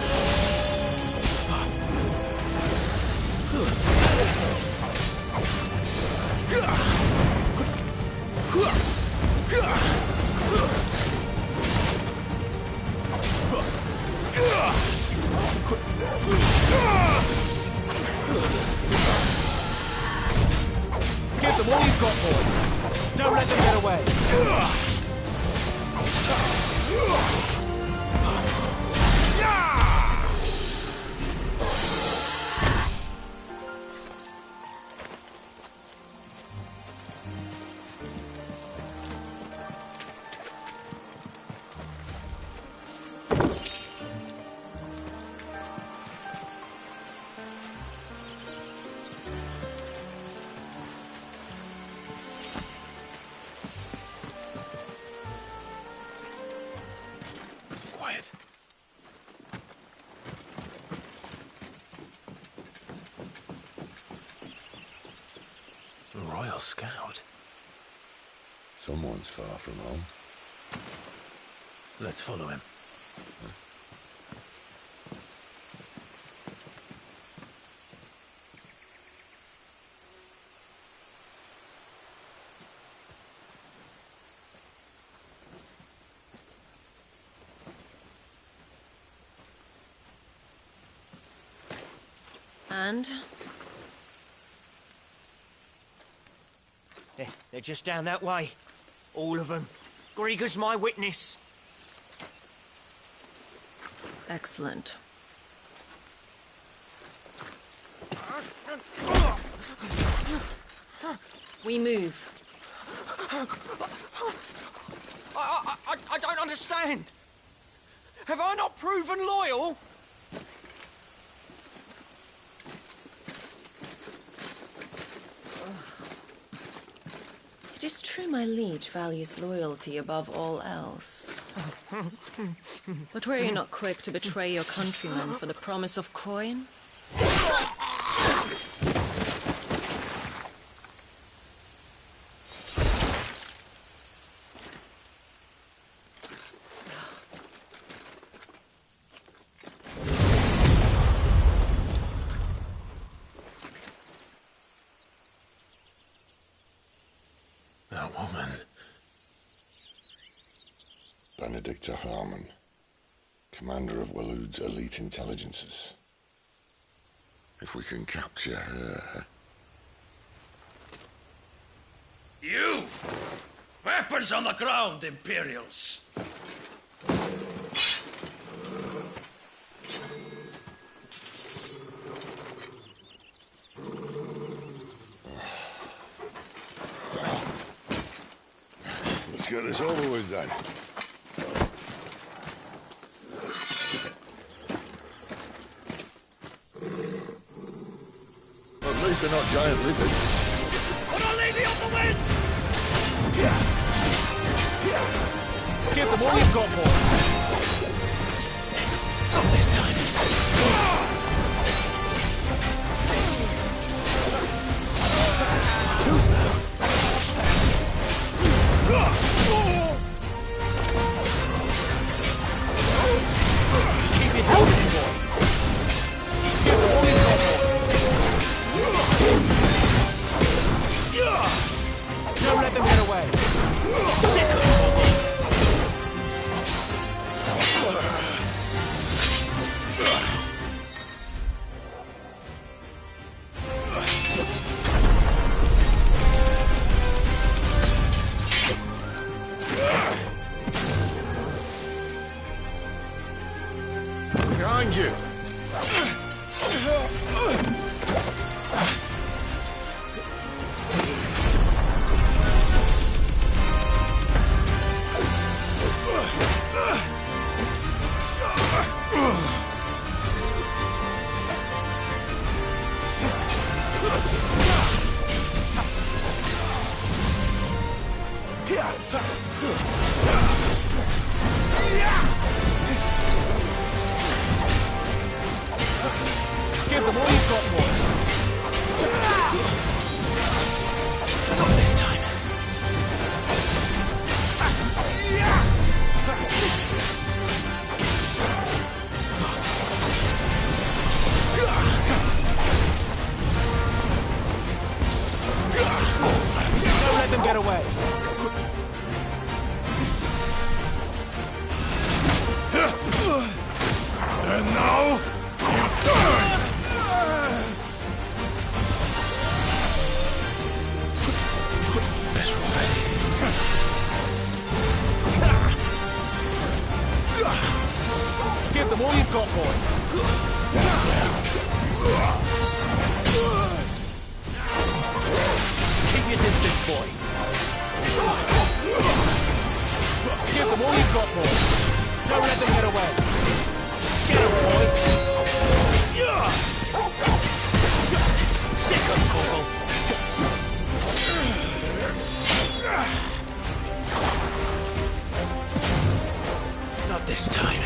A: Give them all you've got, boy. Don't let them get away.
B: Quiet. A Royal Scout.
G: Someone's far from home.
B: Let's follow him.
I: And?
T: They're just down that way. All of them. Grieger's my witness.
I: Excellent. We move.
T: I don't understand. Have I not proven loyal?
I: It is true my liege values loyalty above all else. But were you not quick to betray your countrymen for the promise of coin?
B: That woman.
G: Benedicta Harmon, commander of Waloed's elite intelligences. If we can capture her...
C: You! Weapons on the ground, Imperials!
G: Let's get this over with then. least they're not giant lizards.
C: Put our lady on the wind!
A: Give them all you've got, boy. Not this time. Too slow. Keep your distance, boy. Give them all you've got, boy. Don't let them get away. Sick of
G: Behind you!
A: Give them all you've got, boy. Not this time. Don't let them get away.
C: And now, you die!
A: Better already. Give them all you've got, boy. Keep your distance, boy. Give them all you've got, boy. Don't let them get away. Get him, boy. Sick of trouble. Not this time.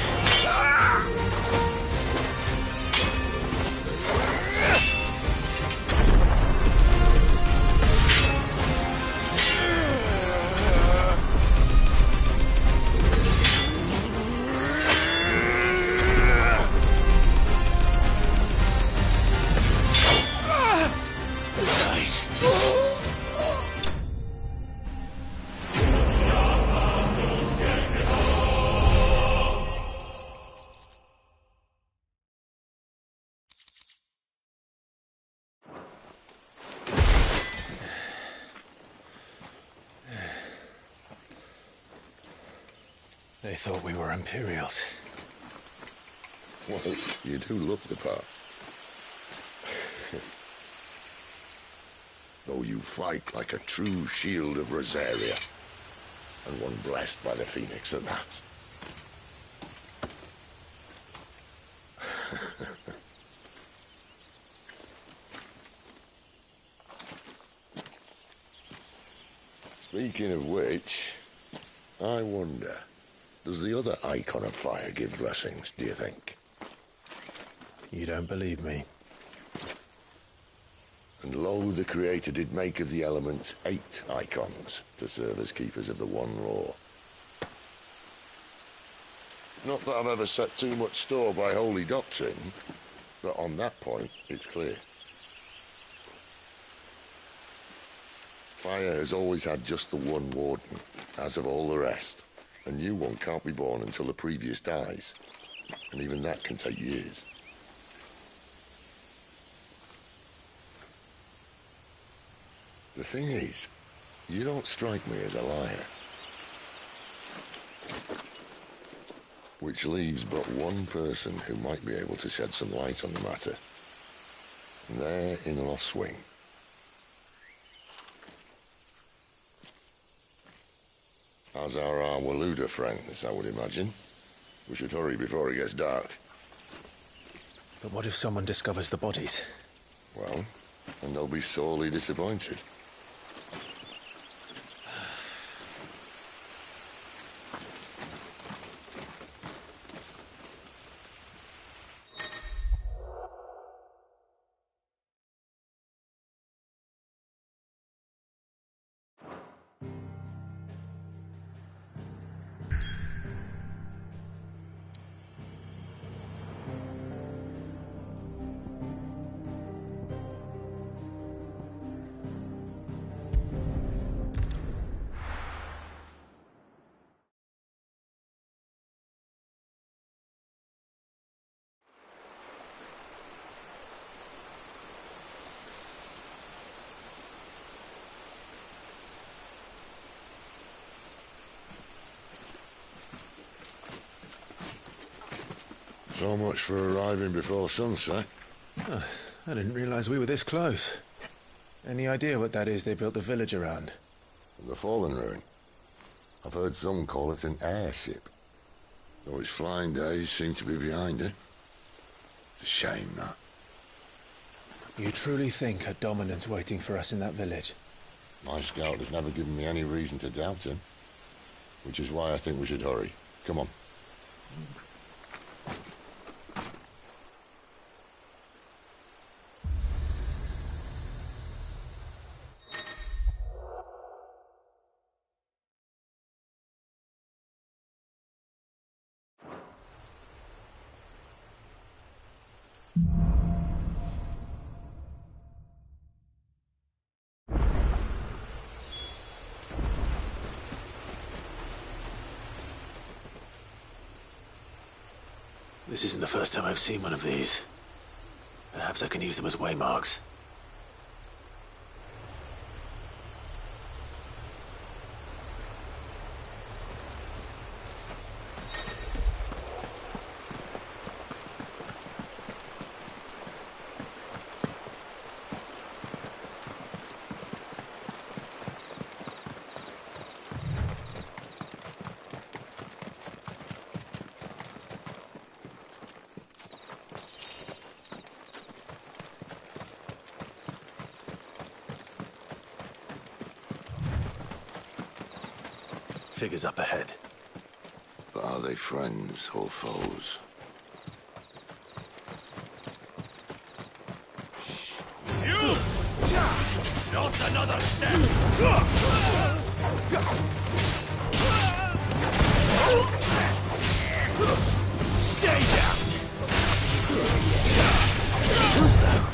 A: They thought we were Imperials.
G: Well, you do look the part. Though you fight like a true shield of Rosaria, and one blessed by the Phoenix at that. Speaking of which, I wonder, does the other icon of fire give blessings, do you think?
B: You don't believe me?
G: And lo, the Creator did make of the elements 8 icons to serve as keepers of the one law. Not that I've ever set too much store by holy doctrine, but on that point, it's clear. Fire has always had just the one warden, as of all the rest. A new one can't be born until the previous dies, and even that can take years. The thing is, you don't strike me as a liar. Which leaves but one person who might be able to shed some light on the matter. And they're in Lost Wing. As are our Waluda friends, I would imagine. We should hurry before it gets dark.
B: But what if someone discovers the bodies?
G: Well, And they'll be sorely disappointed. So much for arriving before sunset.
B: Oh, I didn't realize we were this close. Any idea what that is they built the village around?
G: The Fallen Ruin. I've heard some call it an airship. Though its flying days seem to be behind it. It's a shame, that.
B: You truly think a dominant's waiting for us in that village?
G: My scout has never given me any reason to doubt him. Which is why I think we should hurry. Come on.
A: This isn't the first time I've seen one of these. Perhaps I can use them as waymarks. Figures up ahead.
G: But are they friends or foes?
C: You! Not another step! Stay down!
A: Too slow.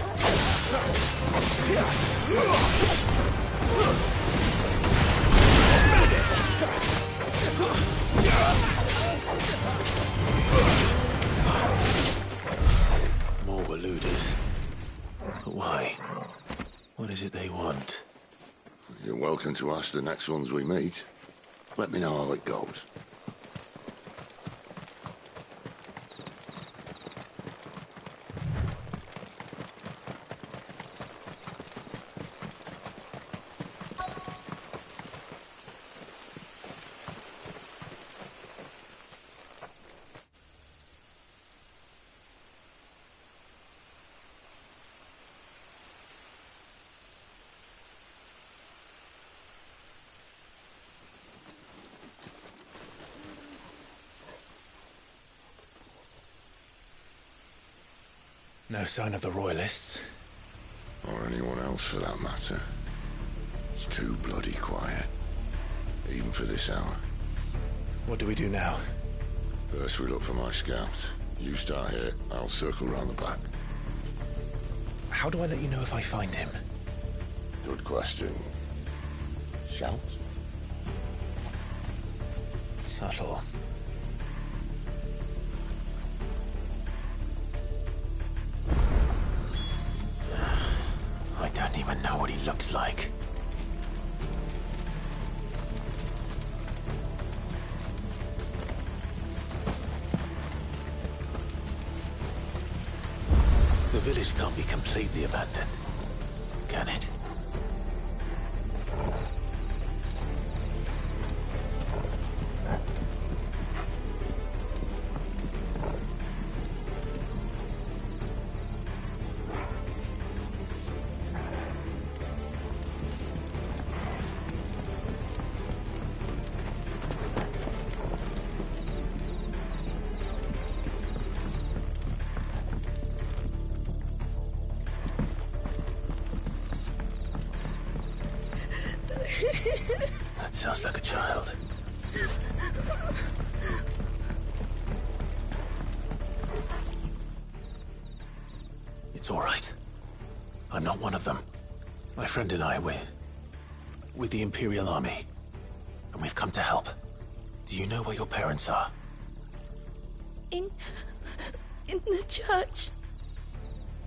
A: More Waluders. But why? What is it they want?
G: You're welcome to ask the next ones we meet. Let me know how it goes.
B: No sign of the Royalists.
G: Or anyone else for that matter. It's too bloody quiet. Even for this hour.
B: What do we do now?
G: First we look for my scouts. You start here, I'll circle round the back.
B: How do I let you know if I find him?
G: Good question. Shout?
B: Subtle.
A: I don't even know what he looks like. The village can't be completely abandoned, can it?
B: That sounds like a child. It's all right. I'm not one of them. My friend and I, we're with the Imperial Army. And we've come to help. Do you know where your parents are?
D: In the church.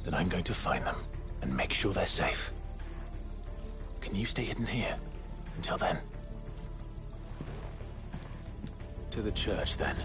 B: Then I'm going to find them and make sure they're safe. Can you stay hidden here until then? To the church, then.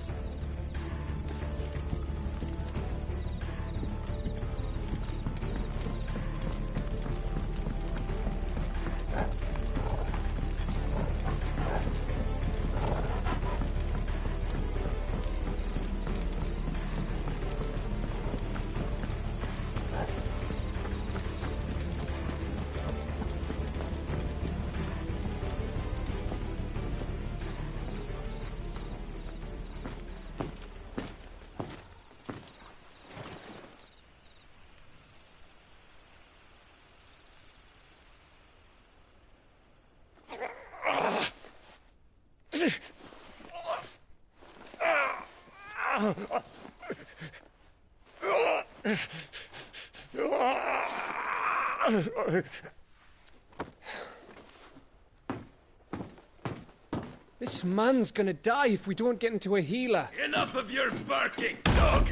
E: This man's gonna die if we don't get into a healer.
C: Enough of your barking, dog!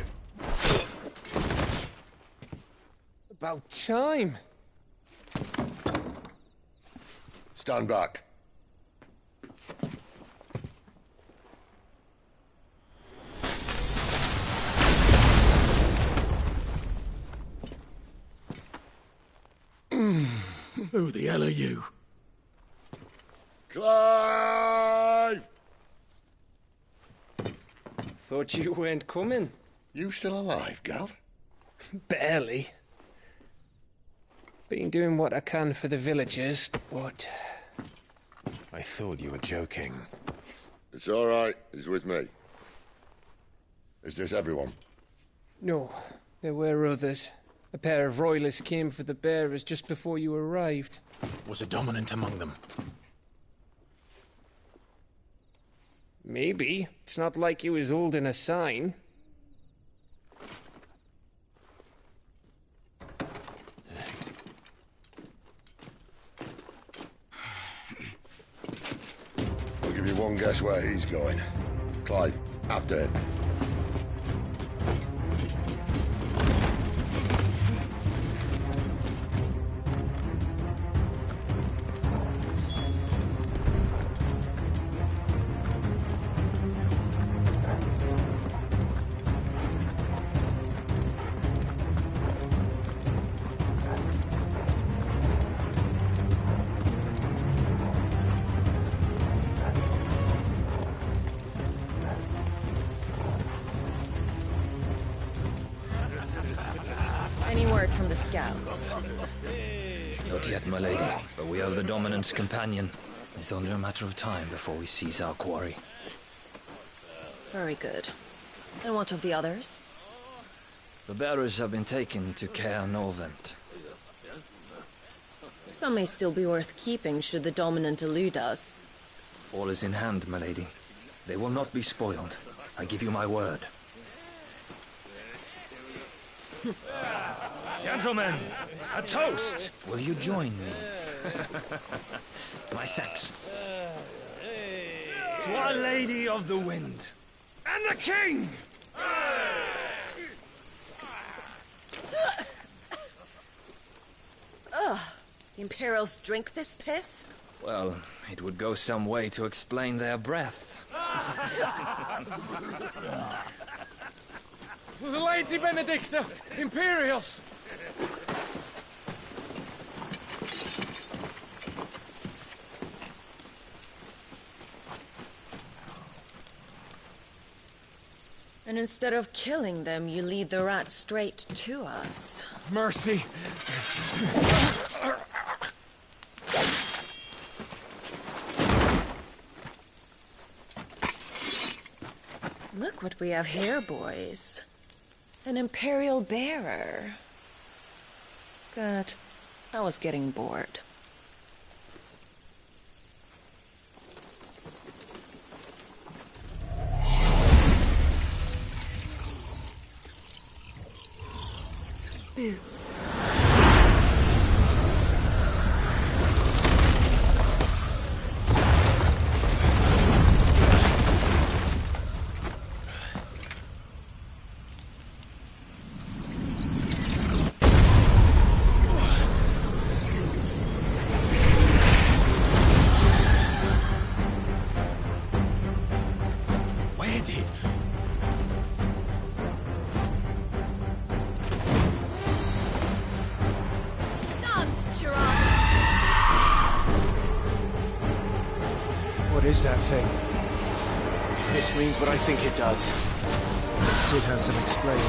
E: About time.
G: Stand back.
V: Who the hell are you?
G: Clive!
E: Thought you weren't coming.
G: You still alive, Gav?
E: Barely. Been doing what I can for the villagers, but...
B: I thought you were joking.
G: It's all right. He's with me. Is this everyone?
E: No, there were others. A pair of royalists came for the bearers just before you arrived.
B: Was a dominant among them?
E: Maybe. It's not like he was holding a sign.
G: I'll give you one guess where he's going. Clive, after him.
I: Any word from the scouts?
N: Not yet, my lady, but we have the Dominant's companion. It's only a matter of time before we seize our quarry.
I: Very good. And what of the others?
N: The bearers have been taken to Caer Novent.
I: Some may still be worth keeping should the Dominant elude us.
N: All is in hand, my lady. They will not be spoiled. I give you my word. Gentlemen, a toast! Will you join me? My thanks. To Our Lady of the Wind. And the King!
I: Ugh. The Imperials drink this piss?
N: Well, it would go some way to explain their breath.
E: Lady Benedicta! Imperials!
I: And instead of killing them, you lead the rats straight to us.
E: Mercy!
I: Look what we have here, boys. An Imperial bearer. Good. I was getting bored.
D: Boo.
T: What is that thing? If this means what I think it does, let Sid Hansen explain
E: it.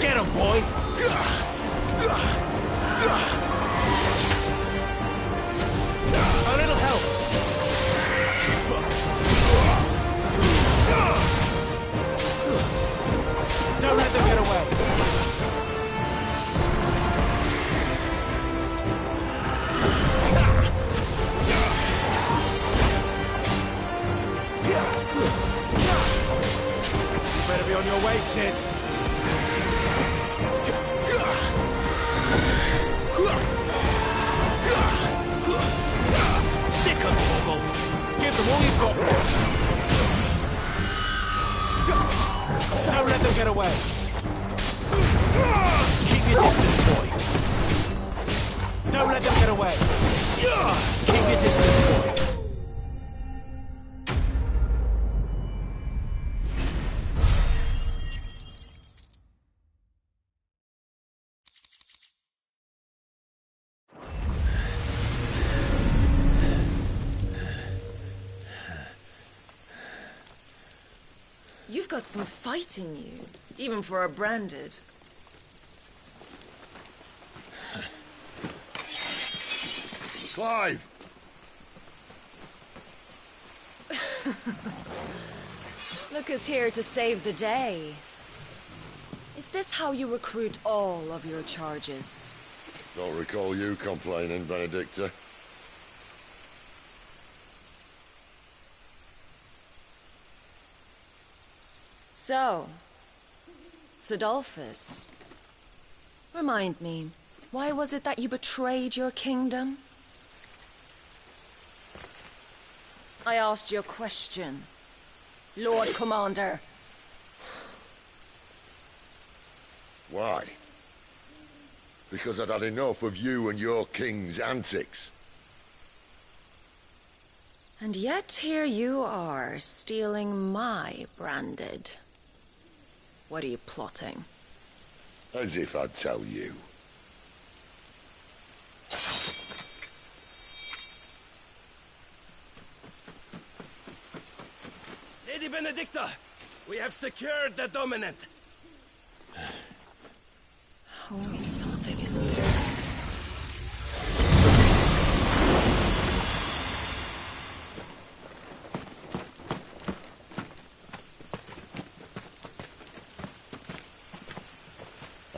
E: Get him, boy! A little help! Don't let them get away! You better be on your way, Sid. Sick of trouble. Give them all you've got. Don't let them get away. Keep your distance, boy. Don't let them get away. Keep your distance, boy.
I: You've got some fight in you, even for a branded.
G: Clive!
I: Look who's here to save the day. Is this how you recruit all of your charges?
G: Don't recall you complaining, Benedicta.
I: So, Sidolphus, remind me, why was it that you betrayed your kingdom? I asked you a question, Lord Commander.
G: Why? Because I'd had enough of you and your king's antics.
I: And yet here you are, stealing my branded. What are you plotting?
G: As if I'd tell you.
E: Lady Benedicta, we have secured the dominant.
I: Always something, isn't there?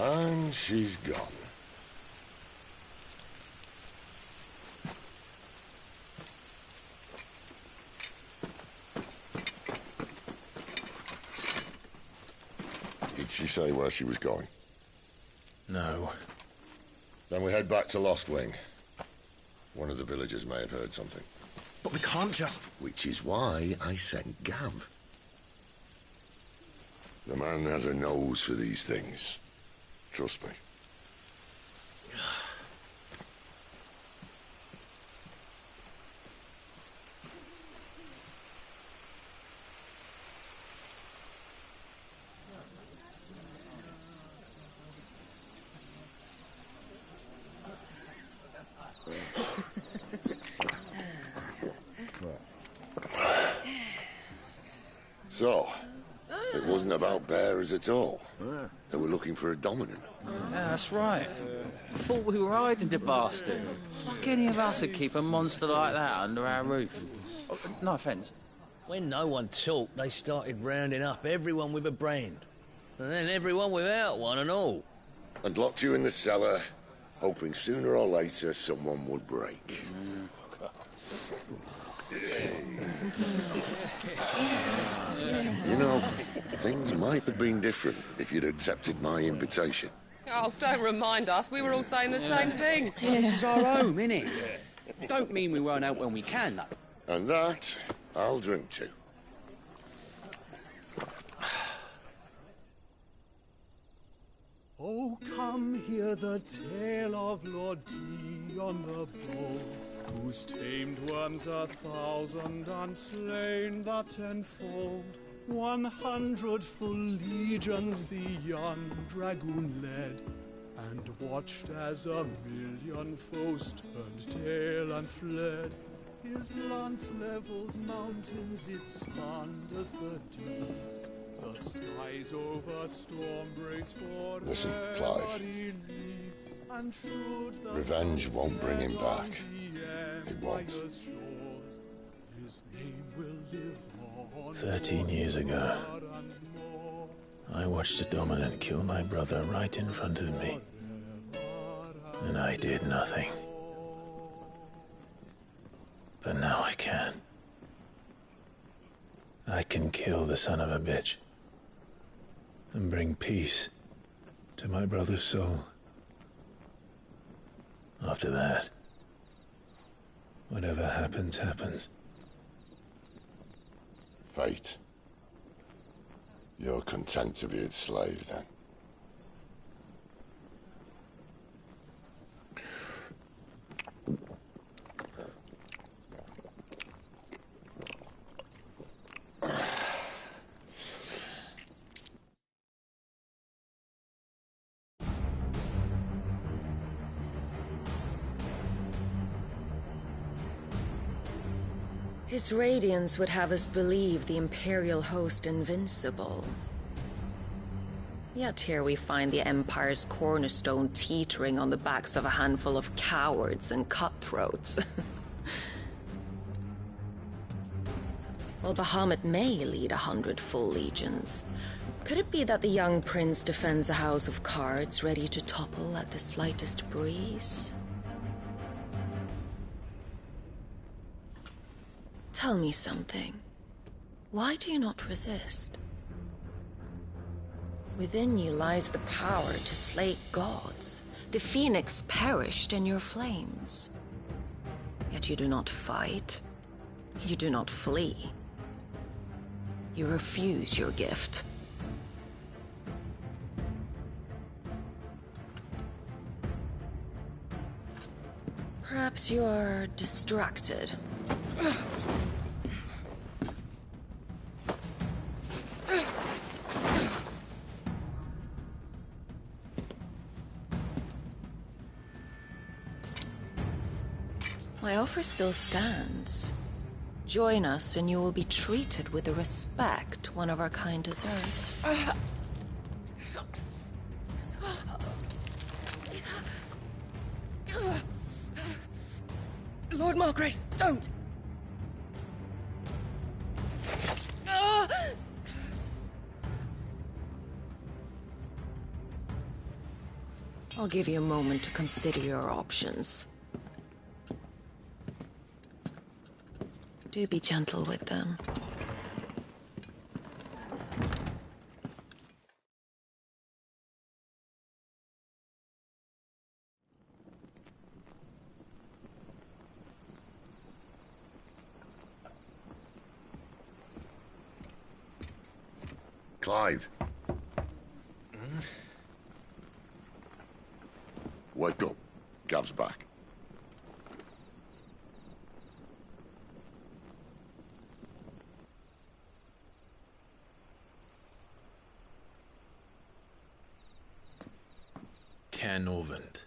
G: And she's gone. Did she say where she was going?
B: No.
G: Then we head back to Lost Wing. One of the villagers may have heard something.
B: But we can't just...
G: Which is why I sent Gav. The man has a nose for these things. Trust me. So, it wasn't about bearers at all. They were looking for a dominant.
J: Yeah, that's right. Thought we were hiding the bastard. Like any of us would keep a monster like that under our roof. No offence.
F: When no one talked, they started rounding up everyone with a brand. And then everyone without one and all.
G: and locked you in the cellar, hoping sooner or later someone would break. You know, things might have been different if you'd accepted my invitation.
M: Oh, don't remind us. We were all saying the same thing.
N: This is our home, innit? Don't mean we won't out when we can, though.
G: And that, I'll drink to.
O: Oh, come hear the tale of Lord T on the bold, whose tamed worms 1,000 and slain the tenfold. 100 full legions the young dragoon led, and watched as 1,000,000 foes turned tail and fled. His lance levels mountains, it spanned as the deep. The skies over storm breaks for
G: Listen, Clive. Revenge won't bring him back. It won't.
B: 13 years ago, I watched a dominant kill my brother right in front of me. And I did nothing. But now I can. I can kill the son of a bitch and bring peace to my brother's soul. After that, whatever happens, happens.
G: Fate. You're content to be its slave, then?
I: His radiance would have us believe the Imperial host invincible. Yet here we find the Empire's cornerstone teetering on the backs of a handful of cowards and cutthroats. While Bahamut may lead 100 full legions, could it be that the young prince defends a house of cards ready to topple at the slightest breeze? Tell me something. Why do you not resist? Within you lies the power to slay gods. The phoenix perished in your flames. Yet you do not fight. You do not flee. You refuse your gift. Perhaps you are distracted. My offer still stands. Join us and you will be treated with the respect one of our kind deserves.
M: Lord Margrace, don't!
I: I'll give you a moment to consider your options. Do be gentle with them.
G: Clive. Wake up. Gav's back.
A: Canorvand.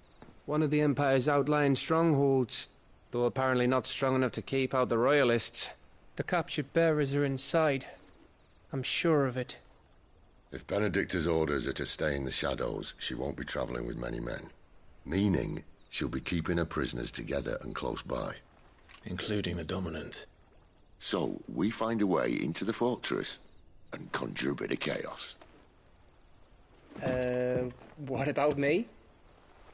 S: One of the Empire's outlying strongholds, though apparently not strong enough to keep out the Royalists.
T: The captured bearers are inside. I'm sure of it.
G: If Benedicta's orders are to stay in the shadows, she won't be travelling with many men. Meaning, she'll be keeping her prisoners together and close by.
B: Including the Dominant.
G: So, we find a way into the fortress and conjure a bit of chaos.
T: What about me?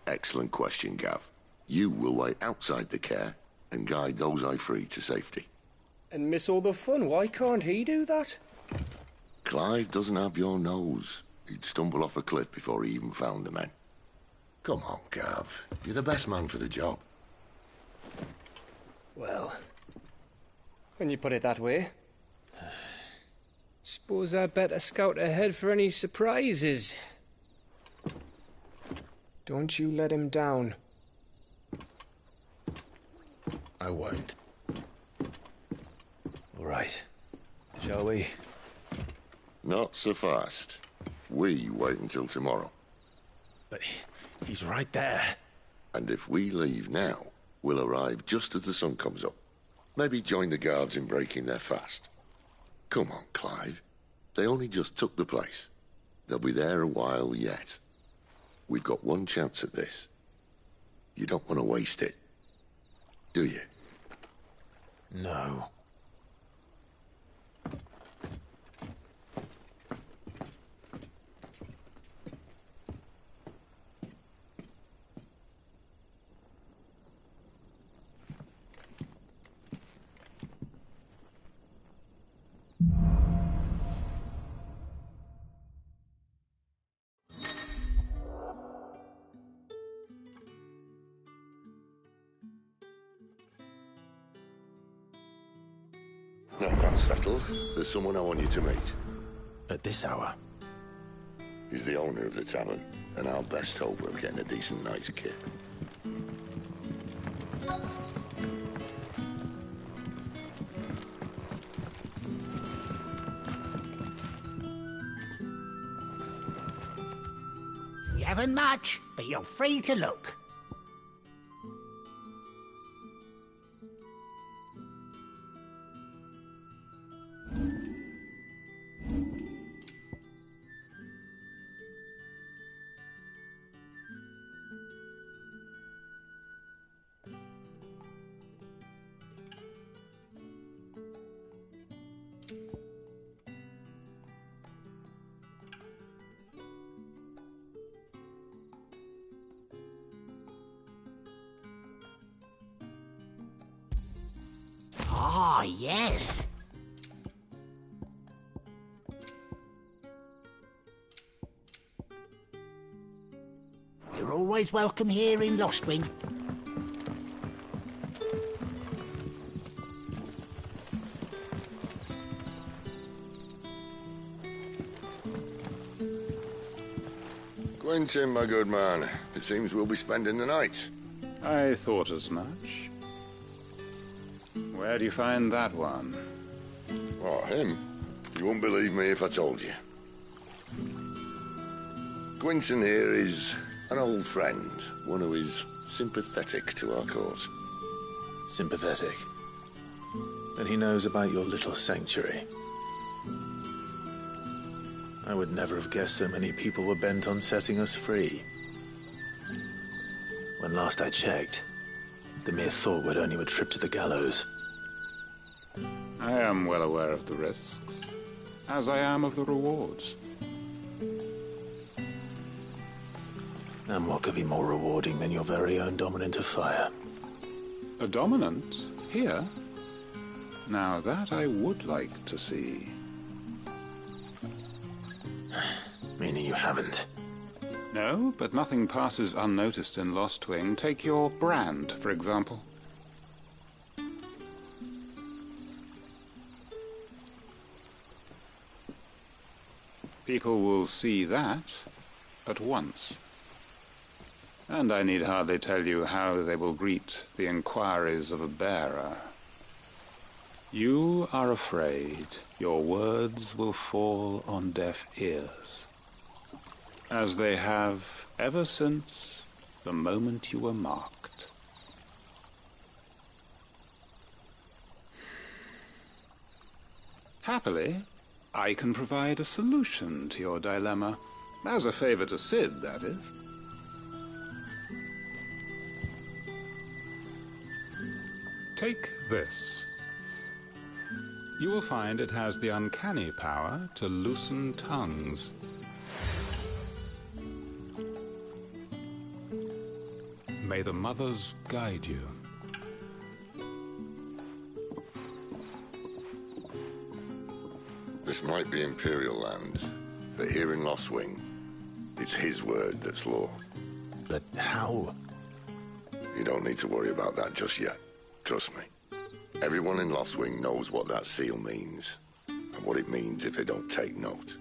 G: Excellent question, Gav. You will wait outside the care and guide those I free to safety.
T: And miss all the fun. Why can't he do that?
G: Clive doesn't have your nose. He'd stumble off a cliff before he even found the men. Come on, Gav. You're the best man for the job.
T: Well, when you put it that way. Suppose I'd better scout ahead for any surprises. Don't you let him down.
A: I won't. All right. Shall we?
G: Not so fast. We wait until tomorrow.
A: But he's right there.
G: And if we leave now, we'll arrive just as the sun comes up. Maybe join the guards in breaking their fast. Come on, Clive. They only just took the place. They'll be there a while yet. We've got one chance at this. You don't want to waste it, do you?
A: No.
G: Now that's settled. There's someone I want you to meet.
A: At this hour?
G: He's the owner of the tavern, and our best hope of getting a decent night's kip.
H: You haven't much, but you're free to look. Ah, yes. You're always welcome here in Lostwing.
G: Quentin, my good man. It seems we'll be spending the night.
K: I thought as much. Where do you find that one?
G: Oh, him? You wouldn't believe me if I told you. Quentin here is an old friend, one who is sympathetic to our cause.
A: Sympathetic? And he knows about your little sanctuary. I would never have guessed so many people were bent on setting us free. When last I checked, the mere thought would earn you a trip to the gallows.
K: I am well aware of the risks, as I am of the rewards.
A: And what could be more rewarding than your very own dominant of fire?
K: A dominant? Here? Now that I would like to see.
A: Meaning you haven't?
K: No, but nothing passes unnoticed in Lostwing. Take your brand, for example. People will see that at once. And I need hardly tell you how they will greet the inquiries of a bearer. You are afraid your words will fall on deaf ears, as they have ever since the moment you were marked. Happily, I can provide a solution to your dilemma. As a favor to Sid, that is. Take this. You will find it has the uncanny power to loosen tongues. May the mothers guide you.
G: This might be Imperial land, but here in Lost Wing, it's his word that's law.
A: But how?
G: You don't need to worry about that just yet. Trust me. Everyone in Lost Wing knows what that seal means, and what it means if they don't take note.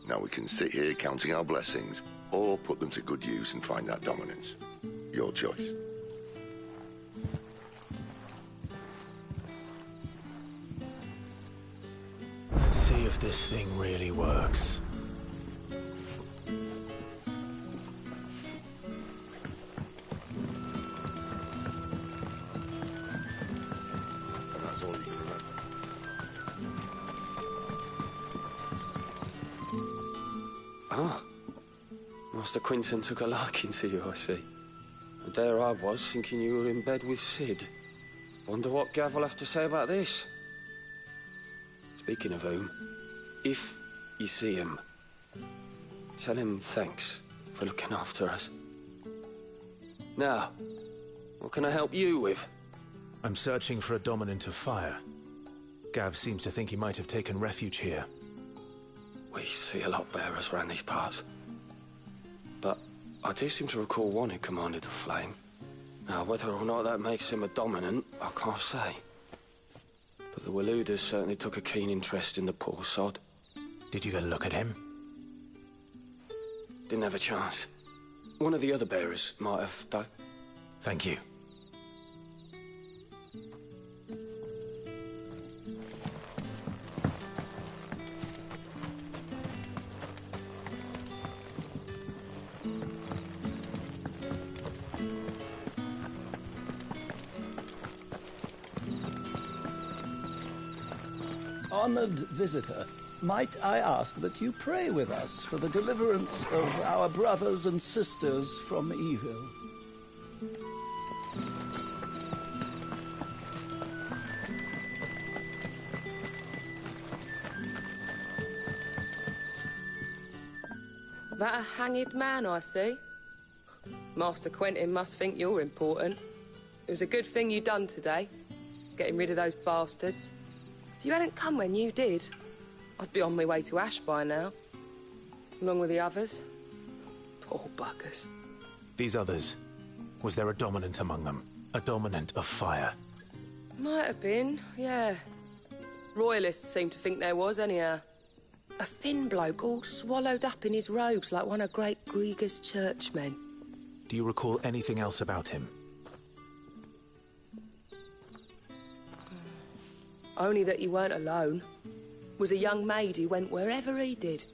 G: Now we can sit here counting our blessings, or put them to good use and find that dominance. Your choice.
A: Let's see if this thing really works.
G: That's all you can remember.
P: Ah. Master Quinton took a liking to you, I see. And there I was, thinking you were in bed with Sid. Wonder what Gav will have to say about this. Speaking of whom, if you see him, tell him thanks for looking after us. Now, what can I help you with?
A: I'm searching for a dominant of fire. Gav seems to think he might have taken refuge here.
P: We see a lot bearers around these parts. But I do seem to recall one who commanded the flame. Now, whether or not that makes him a dominant, I can't say. But the Waluders certainly took a keen interest in the poor sod.
A: Did you get a look at him?
P: Didn't have a chance. One of the other bearers might have, though.
A: Thank you.
Q: Honored visitor, might I ask that you pray with us for the deliverance of our brothers and sisters from evil?
M: That a hanged man, I see. Master Quentin must think you're important. It was a good thing you done today, getting rid of those bastards. If you hadn't come when you did, I'd be on my way to Ash by now, along with the others. Poor buggers.
A: These others, was there a dominant among them? A dominant of fire?
M: Might have been, yeah. Royalists seem to think there was, anyhow. A thin bloke all swallowed up in his robes like one of Great Grieger's churchmen.
A: Do you recall anything else about him?
M: Only that he weren't alone. Was a young maid who went wherever he did,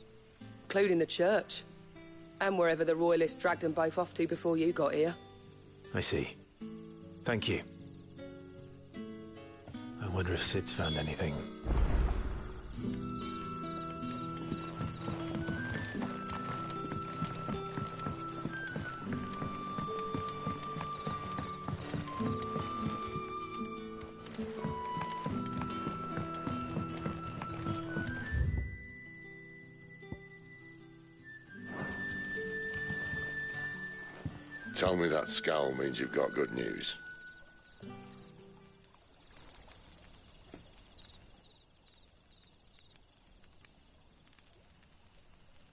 M: including the church, and wherever the Royalists dragged them both off to before you got here.
A: I see. Thank you. I wonder if Sid's found anything.
G: Tell me that scowl means you've got good news.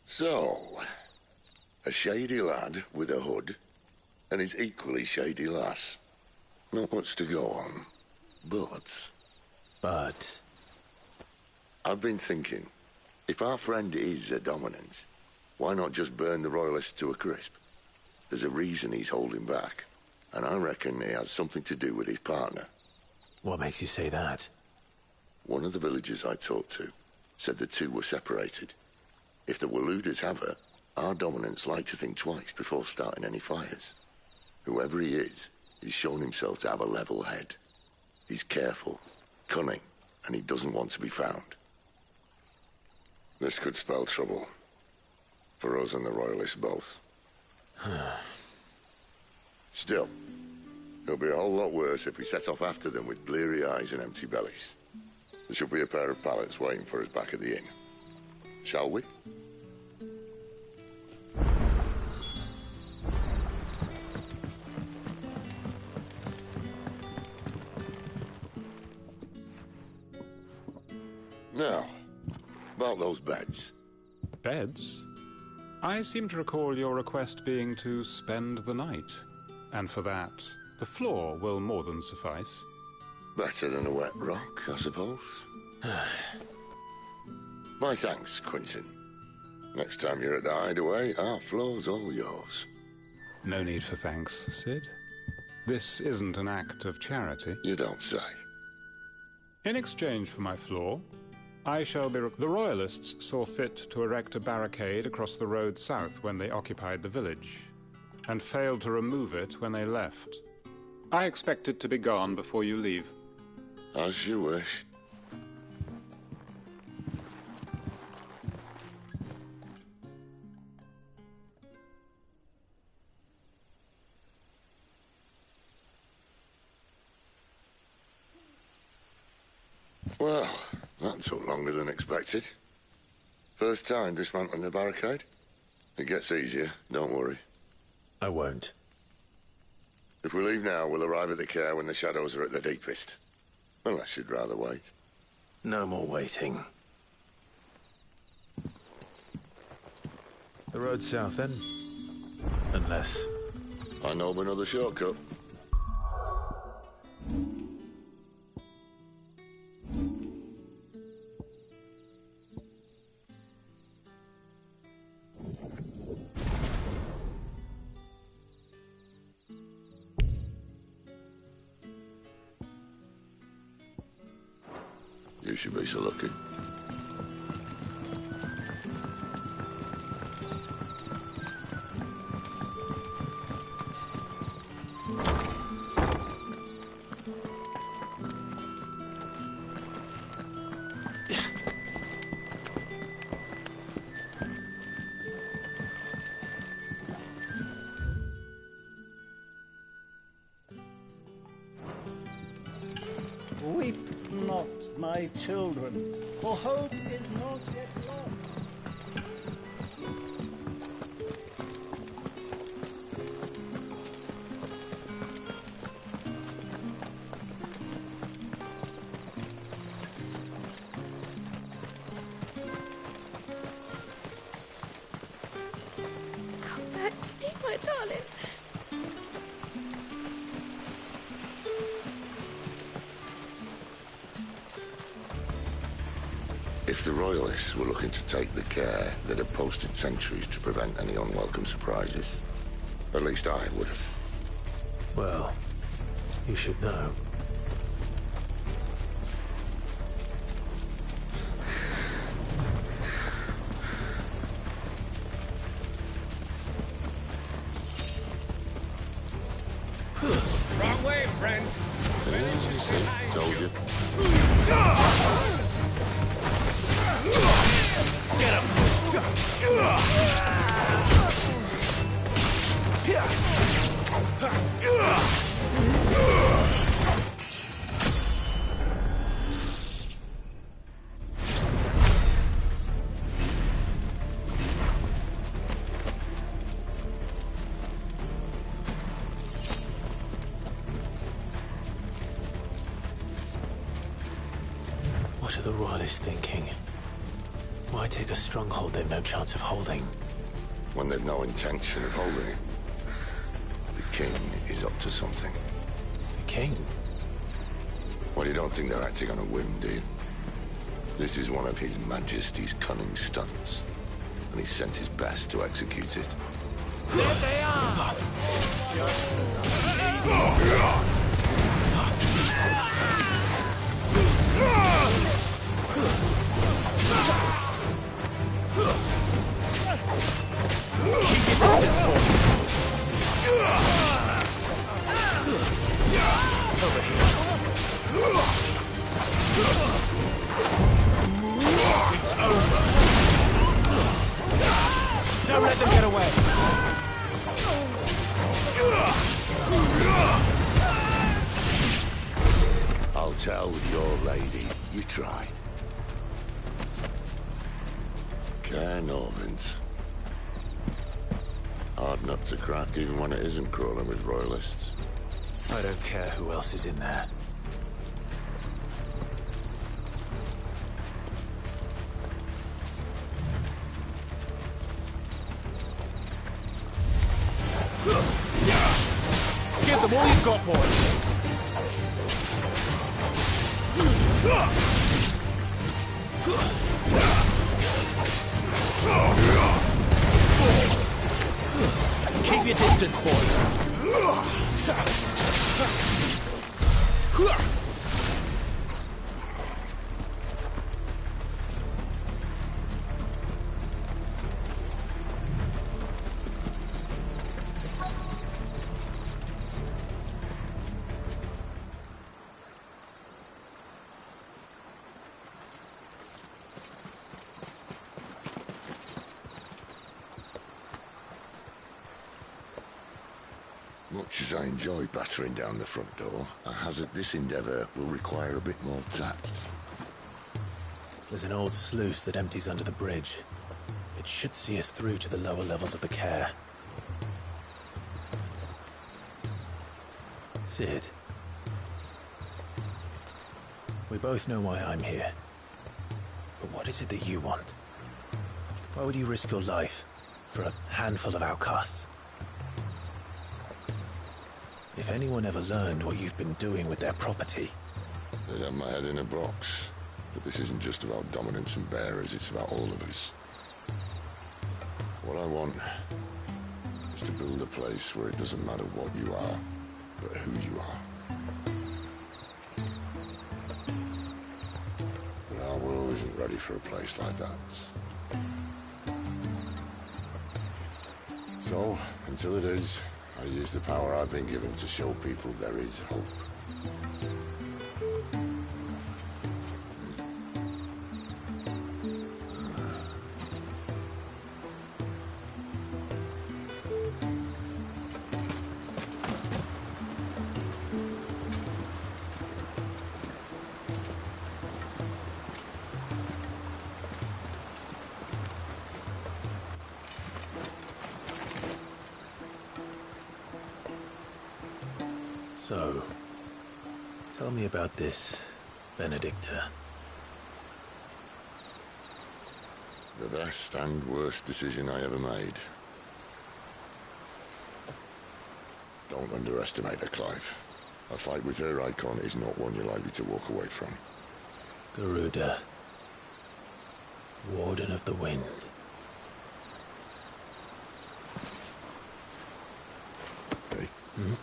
G: So, a shady lad with a hood, and his equally shady lass. Not much to go on, but...
A: But?
G: I've been thinking, if our friend is a dominant, why not just burn the Royalists to a crisp? There's a reason he's holding back, and I reckon he has something to do with his partner.
A: What makes you say that?
G: One of the villagers I talked to said the two were separated. If the Waluders have her, our dominants like to think twice before starting any fires. Whoever he is, he's shown himself to have a level head. He's careful, cunning, and he doesn't want to be found. This could spell trouble. For us and the Royalists both. Still, it'll be a whole lot worse if we set off after them with bleary eyes and empty bellies. There should be a pair of pallets waiting for us back at the inn. Shall we? Now, about those beds.
K: Beds? I seem to recall your request being to spend the night. And for that, the floor will more than suffice.
G: Better than a wet rock, I suppose. My thanks, Quinton. Next time you're at the hideaway, our floor's all yours.
K: No need for thanks, Sid. This isn't an act of charity.
G: You don't say.
K: In exchange for my floor, I shall be... The Royalists saw fit to erect a barricade across the road south when they occupied the village, and failed to remove it when they left. I expect it to be gone before you leave.
G: As you wish. Well, that took longer than expected. First time dismantling the barricade? It gets easier, don't worry.
A: I won't.
G: If we leave now, we'll arrive at the care when the shadows are at their deepest. Unless you'd rather wait.
B: No more waiting.
A: The road south, then? Unless...
G: I know of another shortcut. You should be so lucky.
Q: Weep not, my children, for hope is not yet lost.
D: Come back to me, my darling.
G: If the Royalists were looking to take the care that had posted sentries to prevent any unwelcome surprises, at least I would have.
A: Well, you should know.
E: Wrong way, friend. Village is behind
G: Told you.
E: Get him!
A: What are the Royalists thinking? Why take a stronghold they've no chance of holding?
G: When they've no intention of holding it. The king is up to something.
A: The king?
G: Well, you don't think they're acting on a whim, do you? This is one of His Majesty's cunning stunts, and he's sent his best to execute it.
E: There they are!
A: Keep your distance, boy. Over here. It's over. Don't let them get away.
G: I'll tell your lady you try. Care Norvins. Hard nut to crack even when it isn't crawling with Royalists.
A: I don't care who else is in there. got, boys? Keep your distance, boys.
G: Much as I enjoy battering down the front door, I hazard this endeavour will require a bit more tact.
B: There's an old sluice that empties under the bridge. It should see us through to the lower levels of the care. Sid. We both know why I'm here. But what is it that you want? Why would you risk your life for a handful of outcasts? If anyone ever learned what you've been doing with their property...
G: They'd have my head in a box. But this isn't just about dominance and bearers, it's about all of us. What I want is to build a place where it doesn't matter what you are, but who you are. But our world isn't ready for a place like that. So, until it is, I use the power I've been given to show people there is hope.
B: So, tell me about this, Benedicta.
G: The best and worst decision I ever made. Don't underestimate her, Clive. A fight with her icon is not one you're likely to walk away from.
B: Garuda. Warden of the Wind.
G: Hey?
B: Hmm?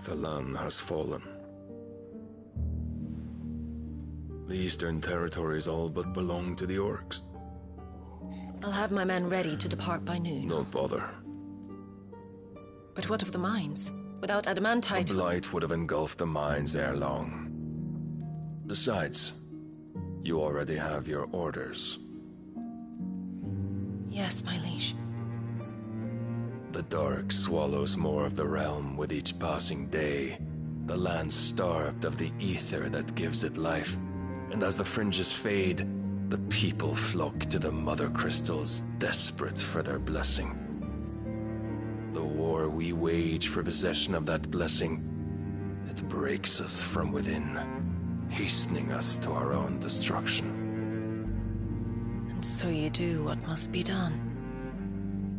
L: The land has fallen. The eastern territories all but belong to the orcs.
I: I'll have my men ready to depart by noon.
L: Don't bother.
I: But what of the mines? Without adamantite...
L: The blight would have engulfed the mines ere long. Besides, you already have your orders.
I: Yes, my liege.
L: The dark swallows more of the realm with each passing day. The land starved of the ether that gives it life. And as the fringes fade, the people flock to the mother crystals, desperate for their blessing. The war we wage for possession of that blessing, it breaks us from within, hastening us to our own destruction.
I: And so you do what must be done.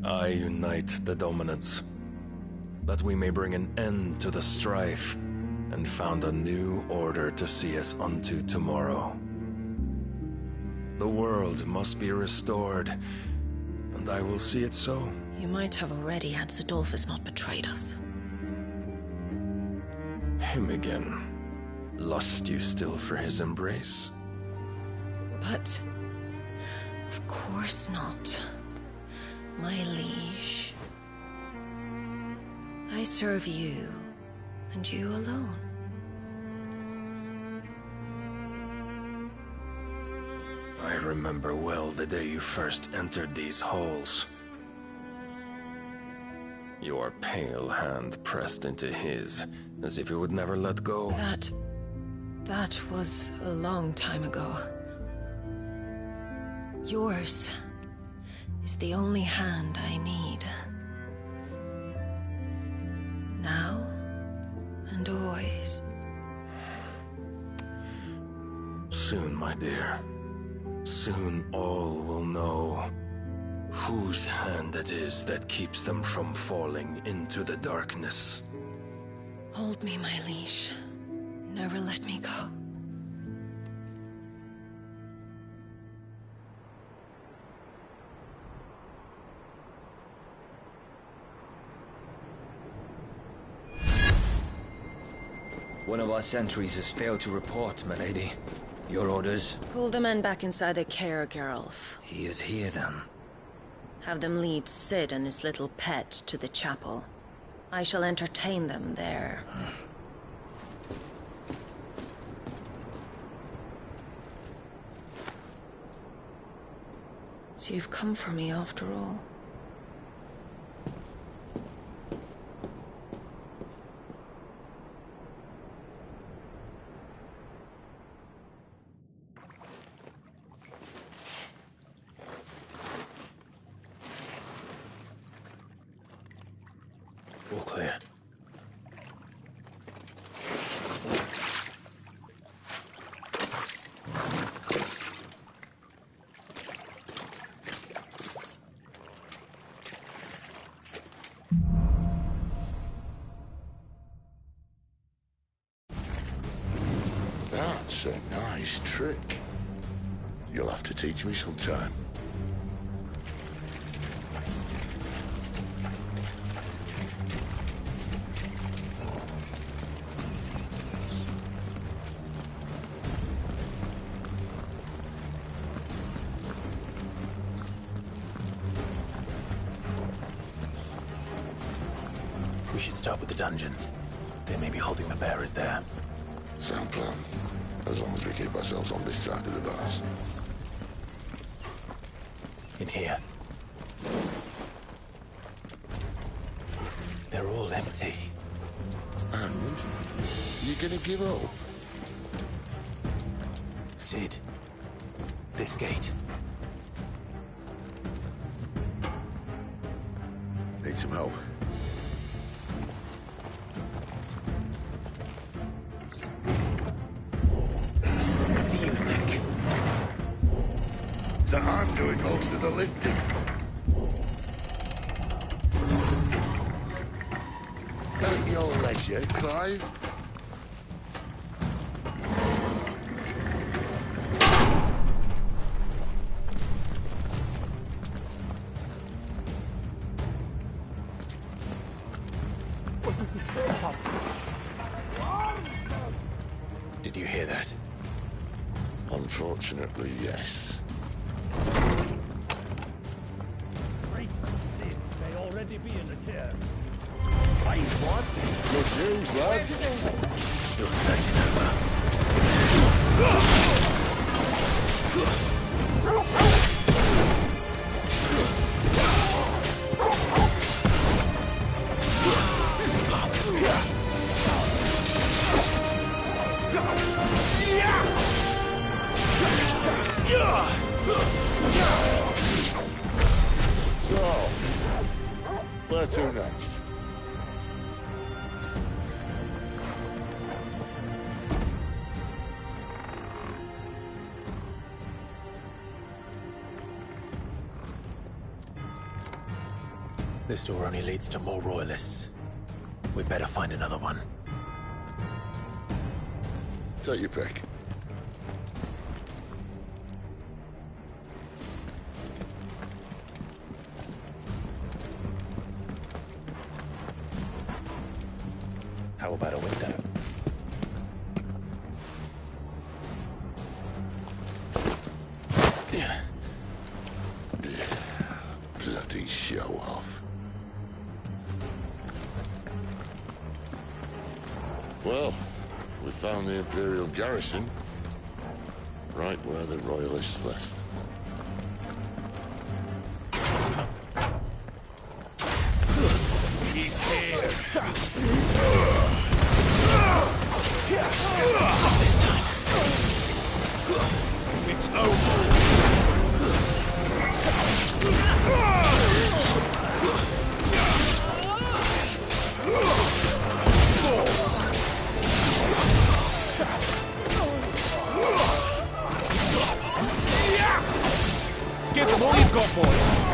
L: I unite the dominants, that we may bring an end to the strife, and found a new order to see us unto tomorrow. The world must be restored, and I will see it so.
I: You might have already had Sidolphus not betrayed us.
L: Him again. Lust you still for his embrace?
I: But... of course not. My liege. I serve you, and you alone.
L: I remember well the day you first entered these halls. Your pale hand pressed into his, as if you would never let go.
I: That was a long time ago. Yours is the only hand I need. Now and always.
L: Soon, my dear. Soon all will know whose hand it is that keeps them from falling into the darkness.
I: Hold me, my liege. Never let me go.
R: One of our sentries has failed to report, my lady. Your orders?
I: Pull the men back inside their care, Geralf.
R: He is here, then.
I: Have them lead Sid and his little pet to the chapel. I shall entertain them there. So you've come for me after all.
A: All clear.
G: That's a nice trick. You'll have to teach me sometime.
A: We should start with the dungeons. They may be holding the bearers there.
G: Sound plan. As long as we keep ourselves on this side of the bars.
A: In here. They're all empty.
G: And? You gonna give up?
A: Sid. This gate.
G: Need some help.
A: What do you think?
G: That I'm doing most of the lifting. At your leisure, Clive.
A: Did you hear that?
G: Unfortunately, yes.
C: May already be in the care.
G: Wait, what? Good news, lads.
A: Your search is over.
G: So, where to next?
A: This door only leads to more royalists. We'd better find another one.
G: Take your pick.
B: How about a window?
G: Bloody show off. Well, we found the Imperial garrison right where the Royalists left them.
A: He's here.
E: This time.
A: It's over.
E: Give them all you've got, boys.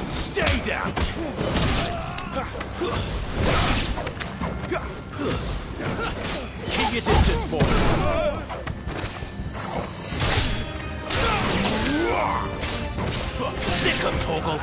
A: Stay down! Keep your distance, boy. Sick of Torgal.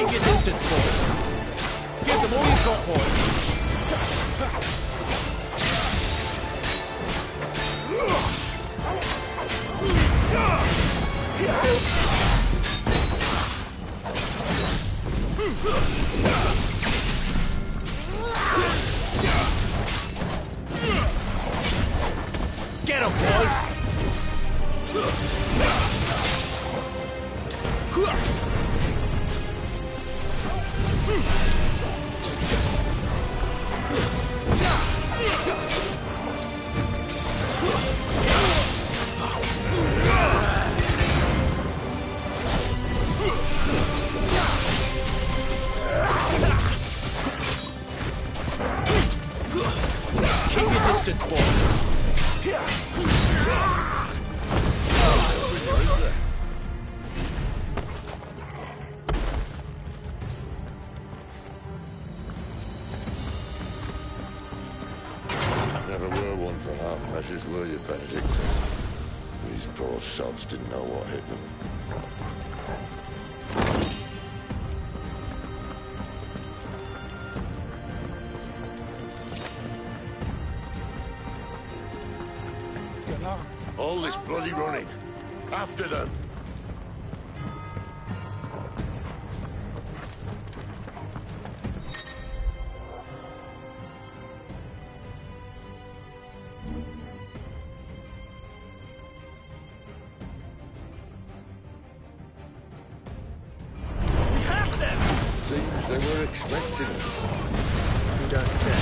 A: Keep your distance, boy. Give them all you've got, boy. Get him, boy! Keep your distance, boy.
G: Never were one for half measures, were you, Benedict? These poor sods didn't know what hit them. All this bloody running. After them.
A: We have them!
G: Seems they were expecting us.
A: You don't say.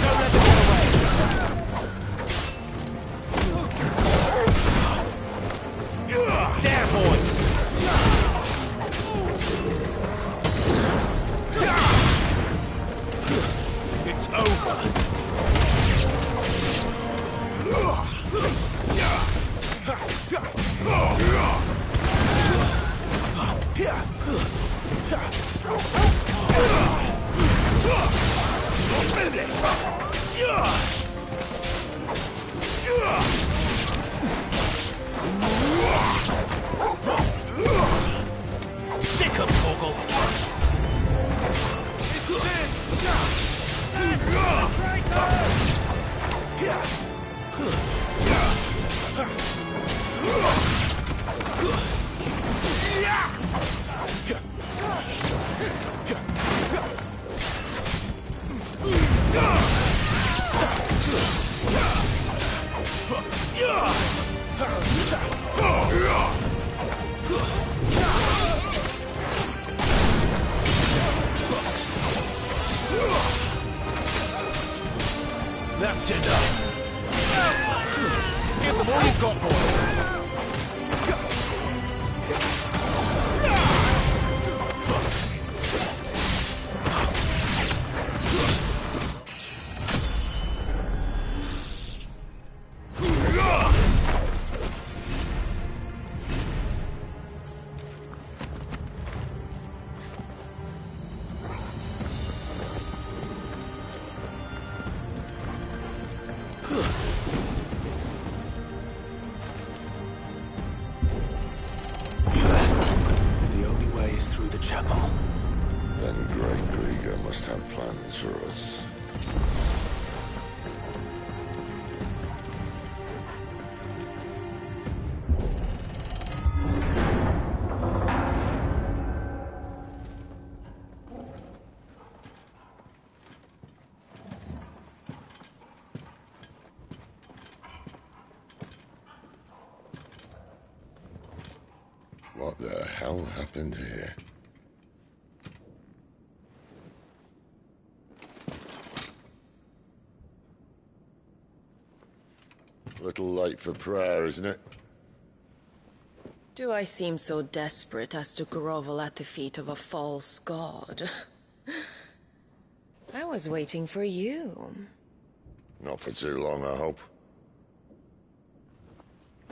A: Don't let them get away! There, boys! It's over! Sick of Torgal! That's enough. Give them all you've got, boy. The only way is through the chapel.
G: Then Great Grieger must have plans for us. What the hell happened here? Little late for prayer, isn't it?
I: Do I seem so desperate as to grovel at the feet of a false god? I was waiting for you.
G: Not for too long, I hope.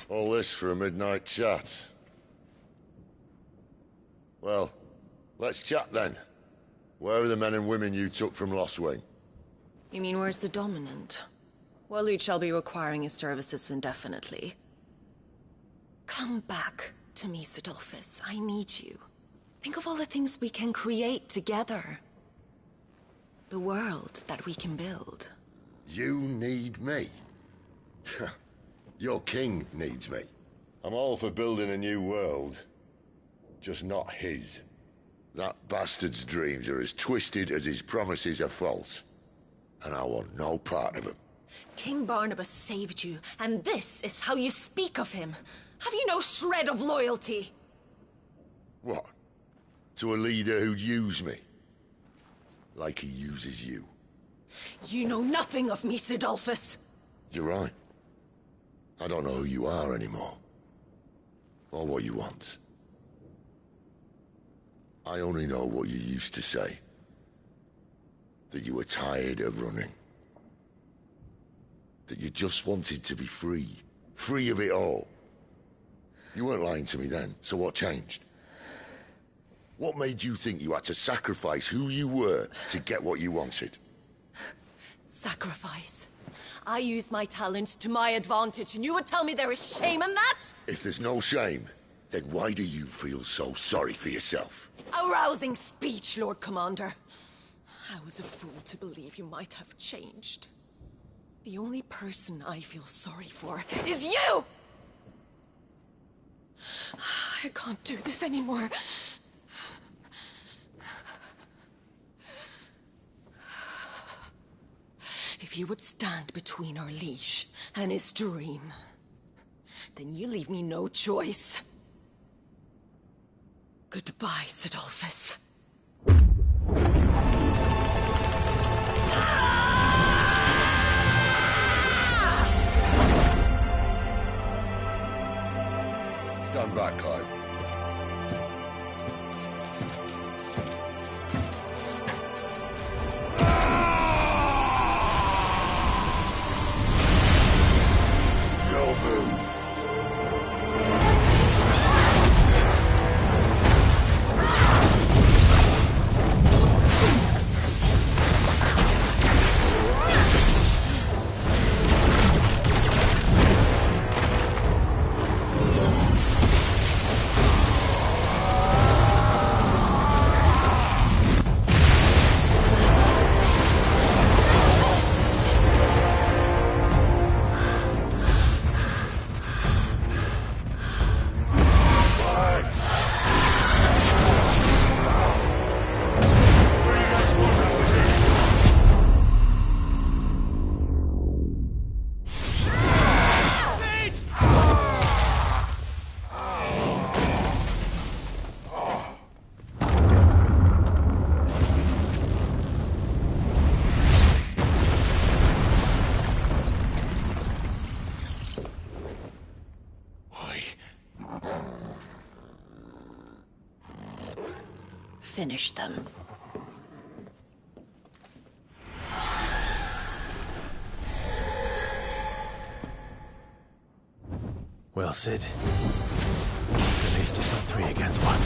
G: All this for a midnight chat. Well, let's chat then. Where are the men and women you took from Lostwing?
I: You mean where's the dominant? Waleed shall be requiring his services indefinitely. Come back to me, Sidolphus. I need you. Think of all the things we can create together. The world that we can build.
G: You need me? Your king needs me. I'm all for building a new world. Just not his. That bastard's dreams are as twisted as his promises are false. And I want no part of them.
I: King Barnabas saved you, and this is how you speak of him. Have you no shred of loyalty?
G: What? To a leader who'd use me? Like he uses you.
I: You know nothing of me, Sidolphus.
G: You're right. I don't know who you are anymore. Or what you want. I only know what you used to say. That you were tired of running. That you just wanted to be free. Free of it all. You weren't lying to me then, so what changed? What made you think you had to sacrifice who you were to get what you wanted?
I: Sacrifice. I use my talents to my advantage, and you would tell me there is shame in that?
G: If there's no shame, then why do you feel so sorry for yourself?
I: A rousing speech, Lord Commander. I was a fool to believe you might have changed. The only person I feel sorry for is you! I can't do this anymore. If you would stand between our liege and his dream, then you leave me no choice. Goodbye, Sidolphus.
G: Stand back, Clive.
I: Finish them.
A: Well, Sid. At least it's not 3 against 1.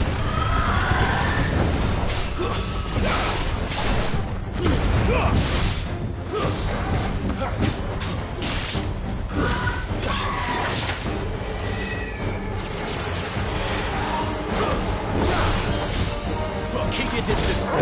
A: Keep your distance, boy.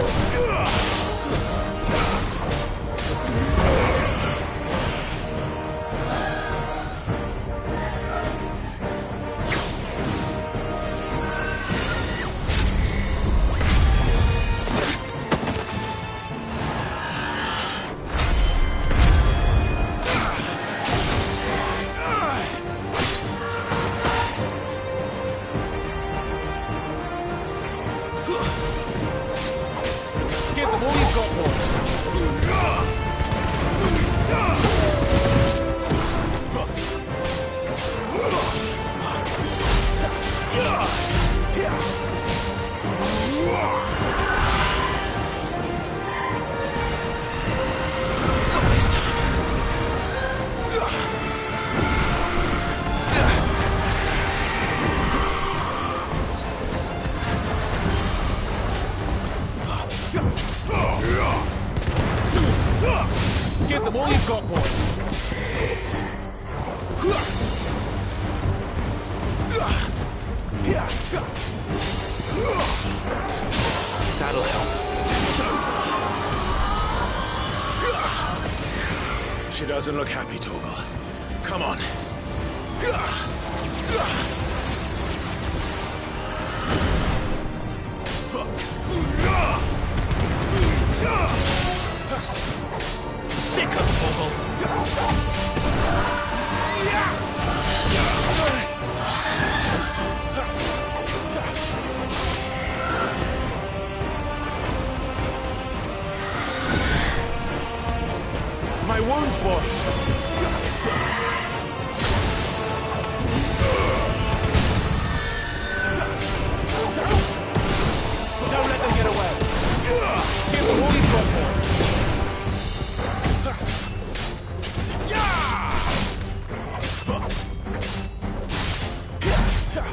A: Give them all you've got, boy. That'll help. She doesn't look happy, Torgal. Come on. Sick of Torgal. My wounds, boy. Don't let them get away. Give them all you've got, boy.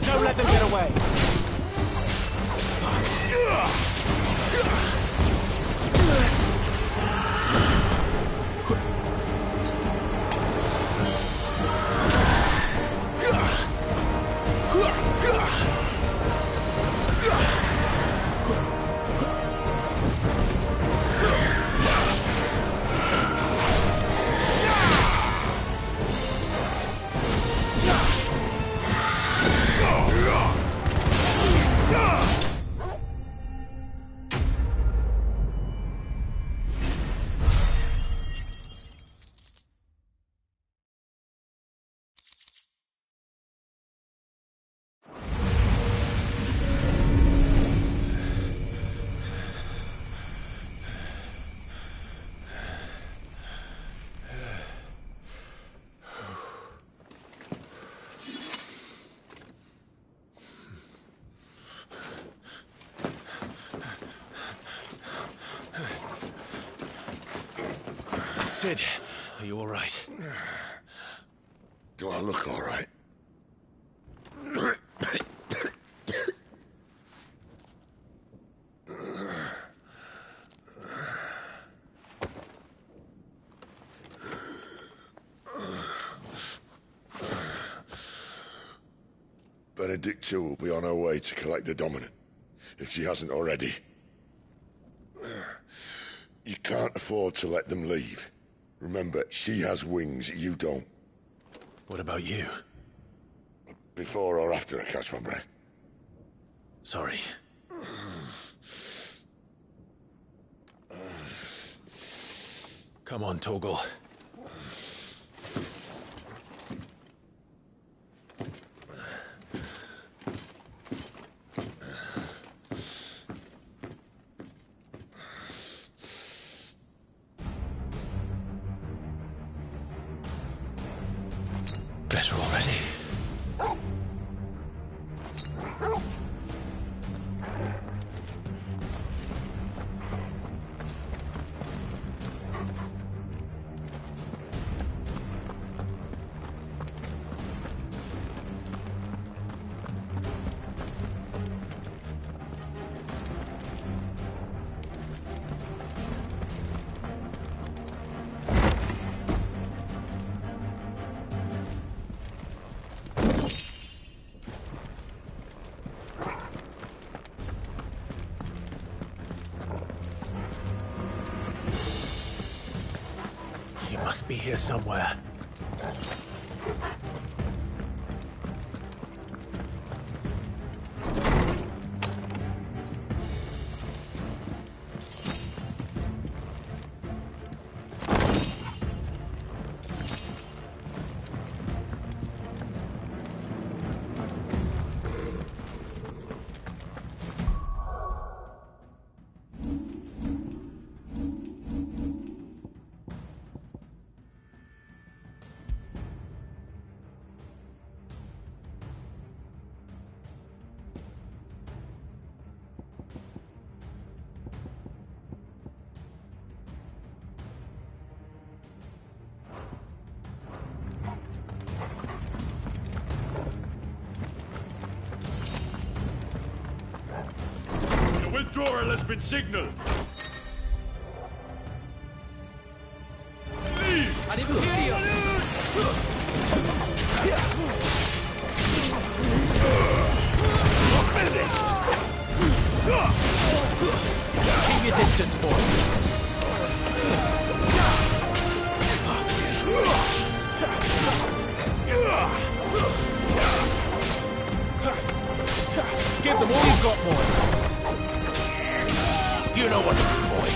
A: Don't let them get away. Sid, are you all right?
G: Do I look all right? Benedicta will be on her way to collect the Dominant, if she hasn't already. You can't afford to let them leave. Remember, she has wings, you don't.
A: What about you?
G: Before or after I catch my breath?
A: Sorry. Come on, Torgal. Better already. She must be here somewhere.
C: Withdrawal has been signaled. Leave!
E: An Imperial!
A: Give them all you've got, boy. You know what to do, boy.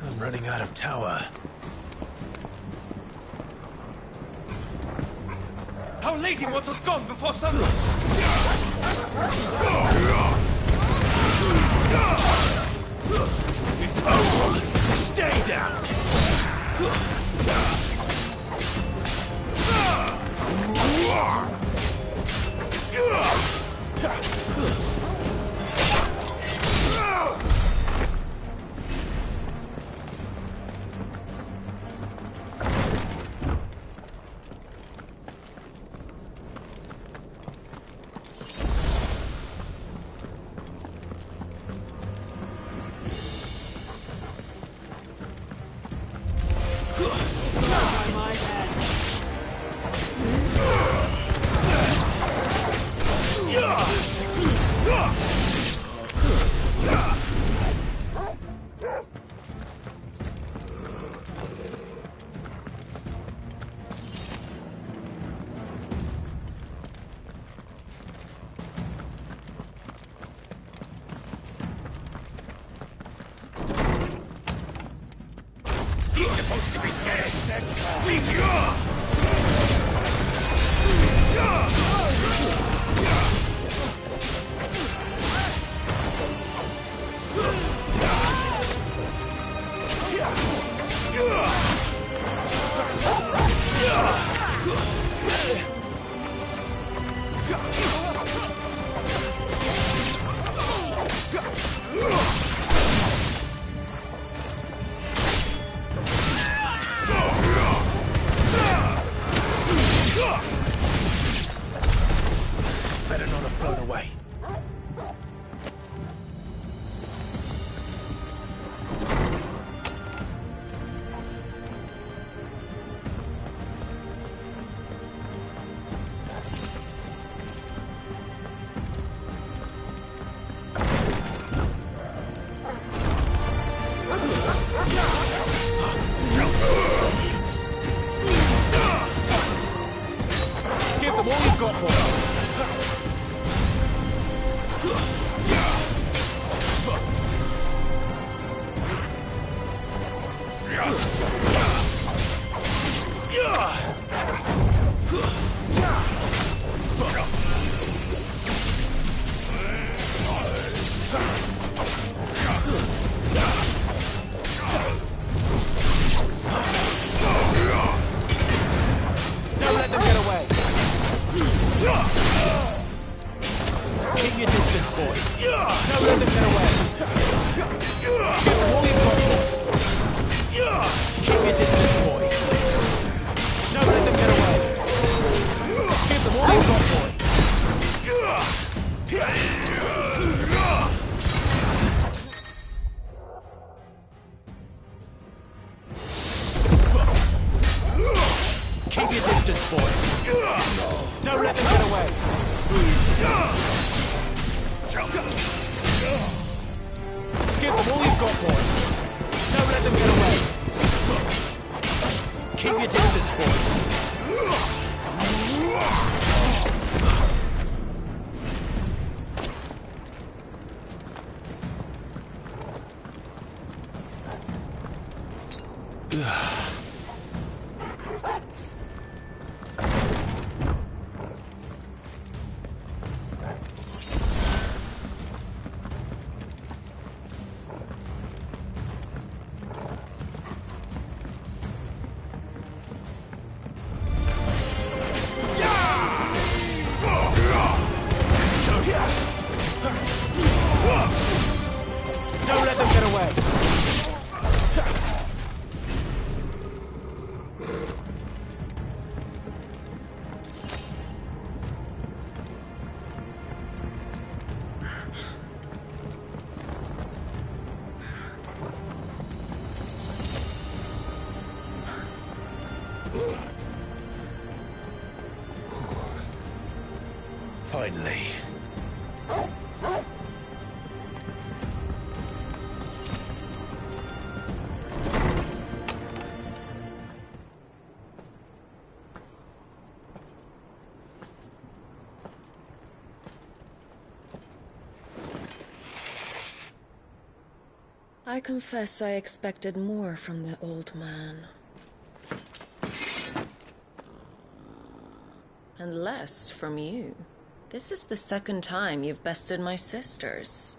A: I'm running out of tower.
E: Our lady wants us gone before sunrise.
A: It's over. Stay down. Better not have flown away. Give them all you've got, boy. Don't let them get away. Keep your distance, boy. Don't let them get away. Give them all you've got, boy. Keep your distance, boy. Don't let them get away. Give them all you've got, boy. Keep your distance, boy. Don't let them get away. Give them all you've got, boy. Don't let them get away. Keep your distance, boy. Finally.
I: I confess I expected more from the old man. And less from you. This is the second time you've bested my sisters.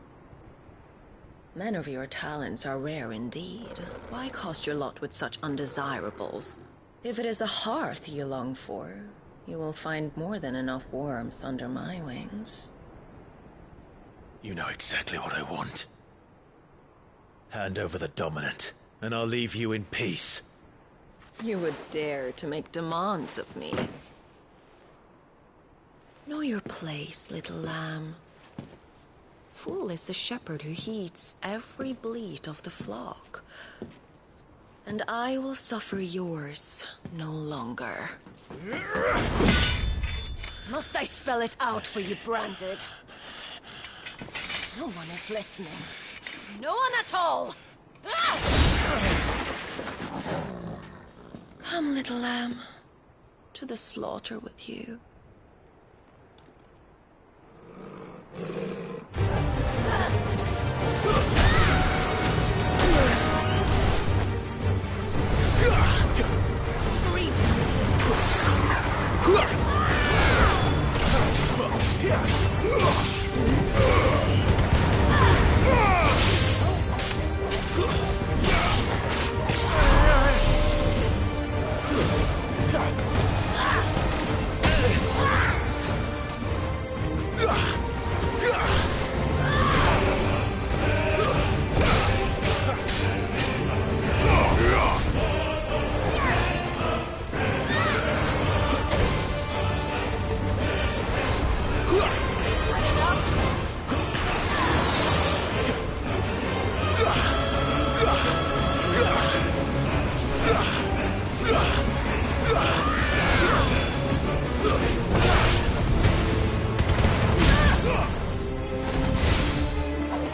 I: Men of your talents are rare indeed. Why cast your lot with such undesirables? If it is the hearth you long for, you will find more than enough warmth under my wings.
A: You know exactly what I want. Hand over the dominant, and I'll leave you in peace.
I: You would dare to make demands of me. Know your place, little lamb. Fool is the shepherd who heeds every bleat of the flock. And I will suffer yours no longer. Must I spell it out for you, Branded? No one is listening. No one at all! Ah! Come, little lamb, to the slaughter with you.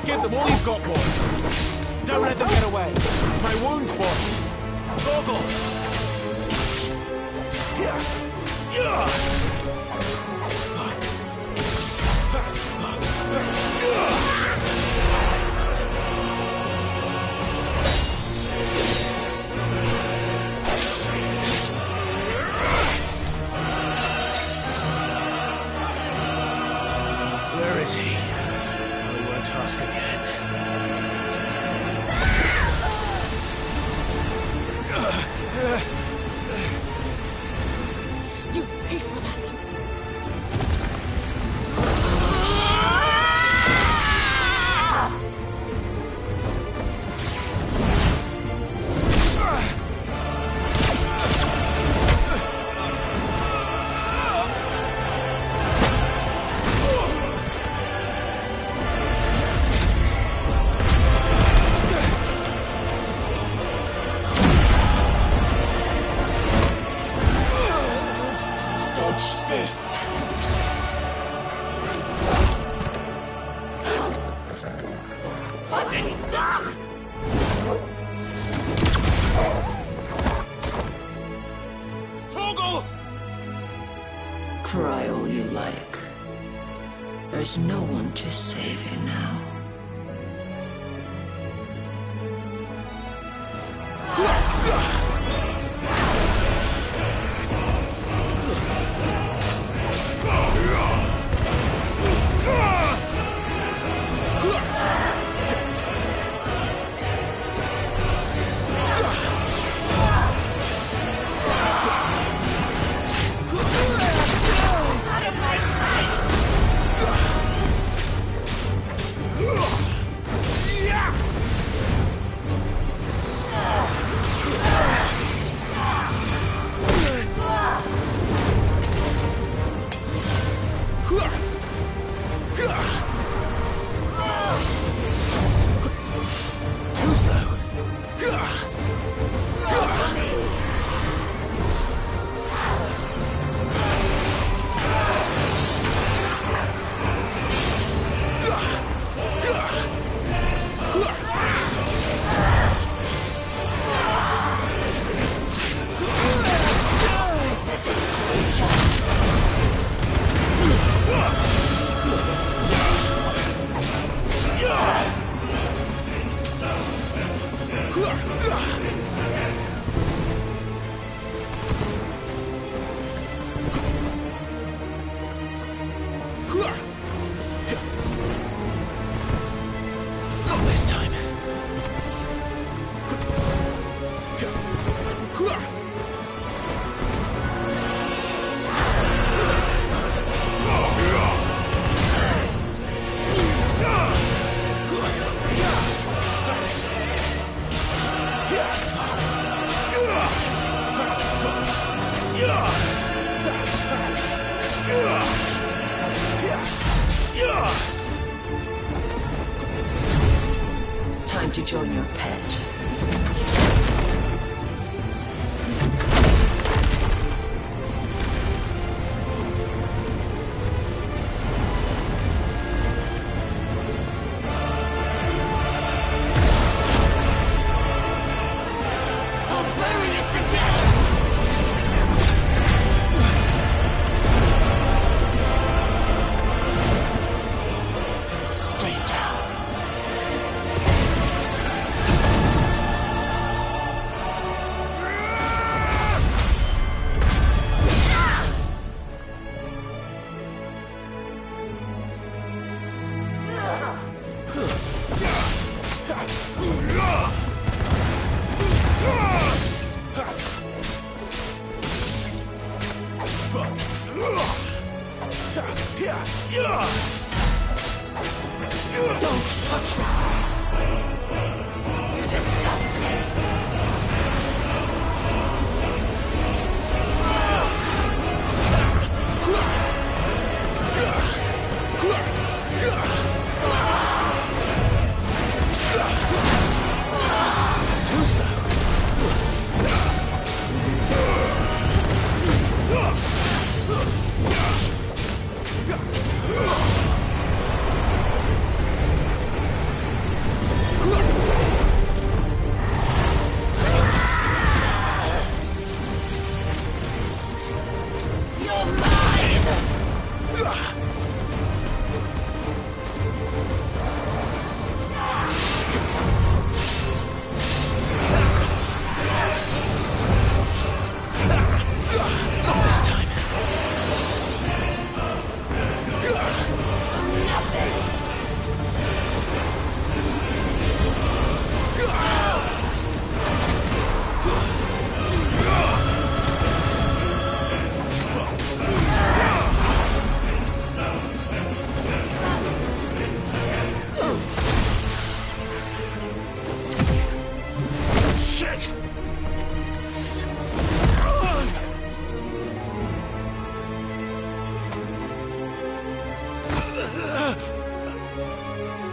A: Give them all you've got, boy. Don't let them get away. My wounds, boy. Goggle. Where is he? I won't ask again.
I: You pay for that! Dodge this. Fucking dog!
A: Toggle!
I: Cry all you like. There's no one to save you now.
A: Out of my sight!
I: time to join your pet.
E: Don't touch me! You disgust me!
A: Too slow.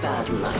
I: Bad luck.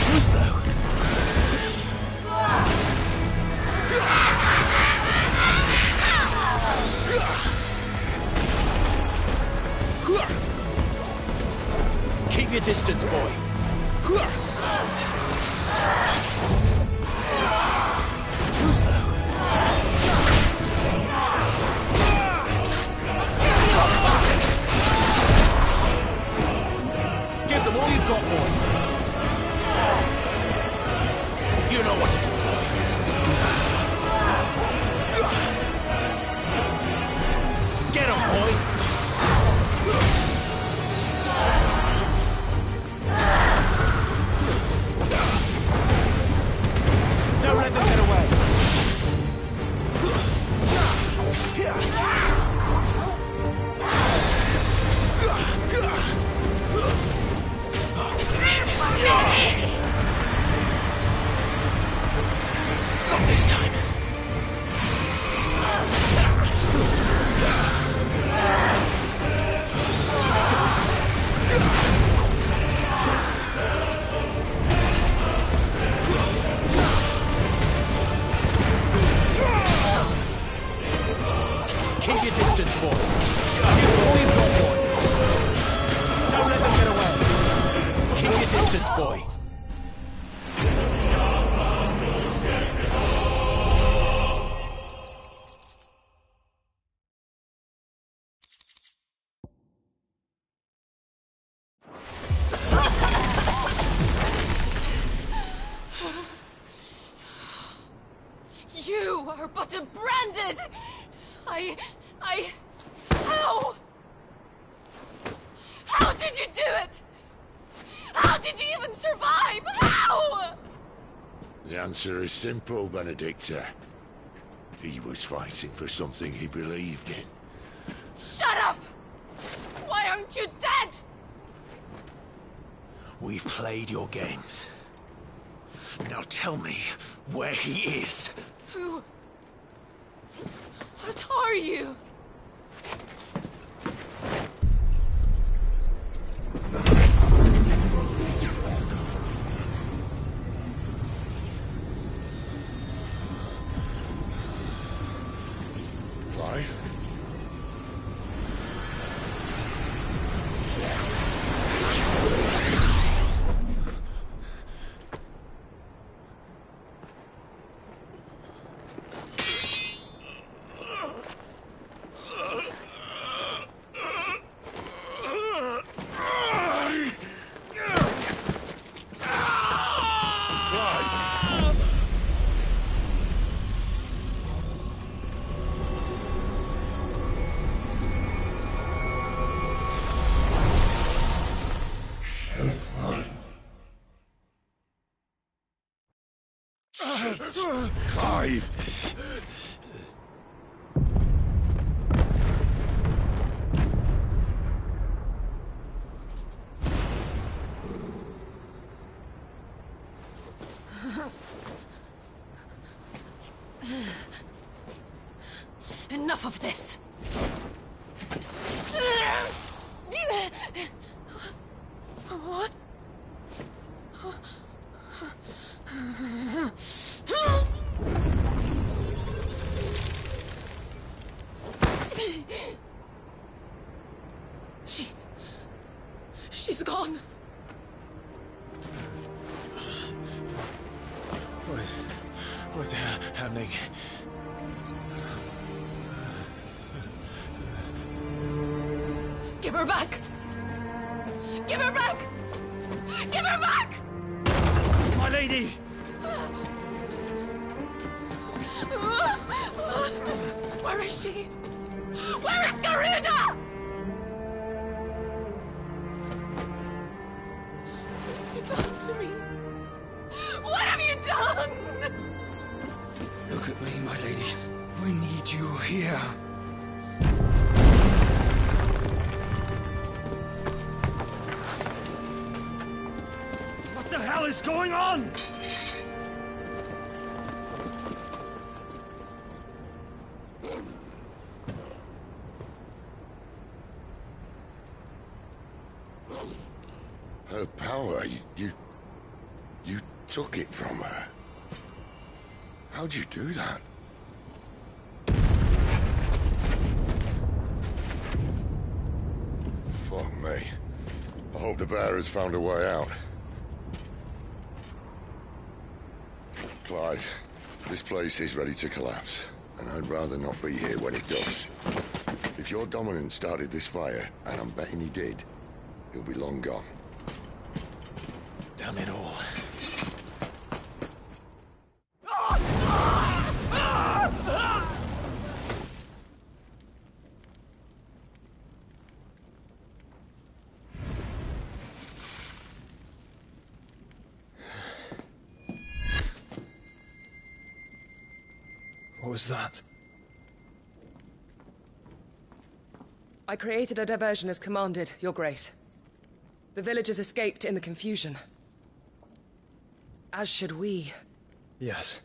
A: Too slow. Keep your distance, boy. Too slow. Give them all you've got, boy. You know what to do, boy. Get him, boy. Don't let them get away. Not this time. Keep your distance, boy. All you've got, boy. Don't let them get away.
I: You are but a branded... How? How did you do it? How did you even survive? How?
G: The answer is simple, Benedicta. He was fighting for something he believed in.
I: Shut up! Why aren't you dead?
A: We've played your games. Now tell me where he is.
I: Who? What are you?
G: Clive? Clive!
I: Enough of this! What? She's gone.
A: What's happening?
I: Give her back! Give her back! Give her back!
E: My lady!
I: Where is she? Where is Garuda? What have you done to me? What have you done?
R: Look at me, my lady. We need you here.
E: What the hell is going on?
G: Her power, you took it from her. How'd you do that? Fuck me. I hope the bear has found a way out. Clive, this place is ready to collapse, and I'd rather not be here when it does. If your dominant started this fire, and I'm betting he did, he'll be long gone.
A: Damn it all. What was that?
M: I created a diversion as commanded, Your Grace. The villagers escaped in the confusion. As should we.
A: Yes.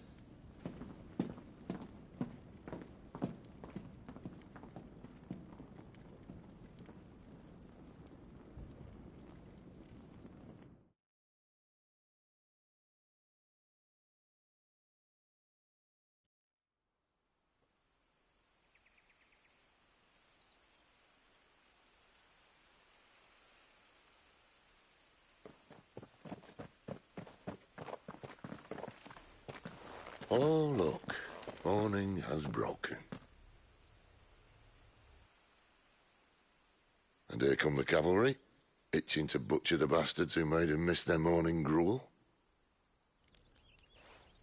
G: Oh, look. Morning has broken. And here come the cavalry, itching to butcher the bastards who made them miss their morning gruel.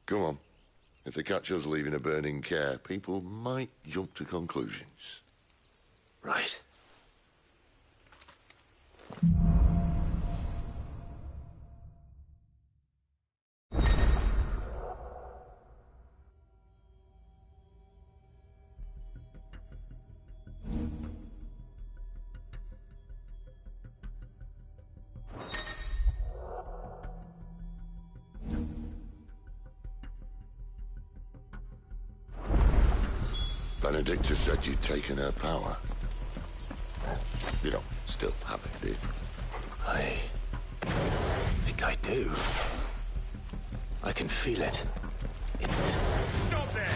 G: Come on. If they catch us leaving a burning care, people might jump to conclusions.
A: Right.
G: Benedicta said you'd taken her power. You don't still have it, do you?
A: I think I do. I can feel it. It's...
C: Stop there!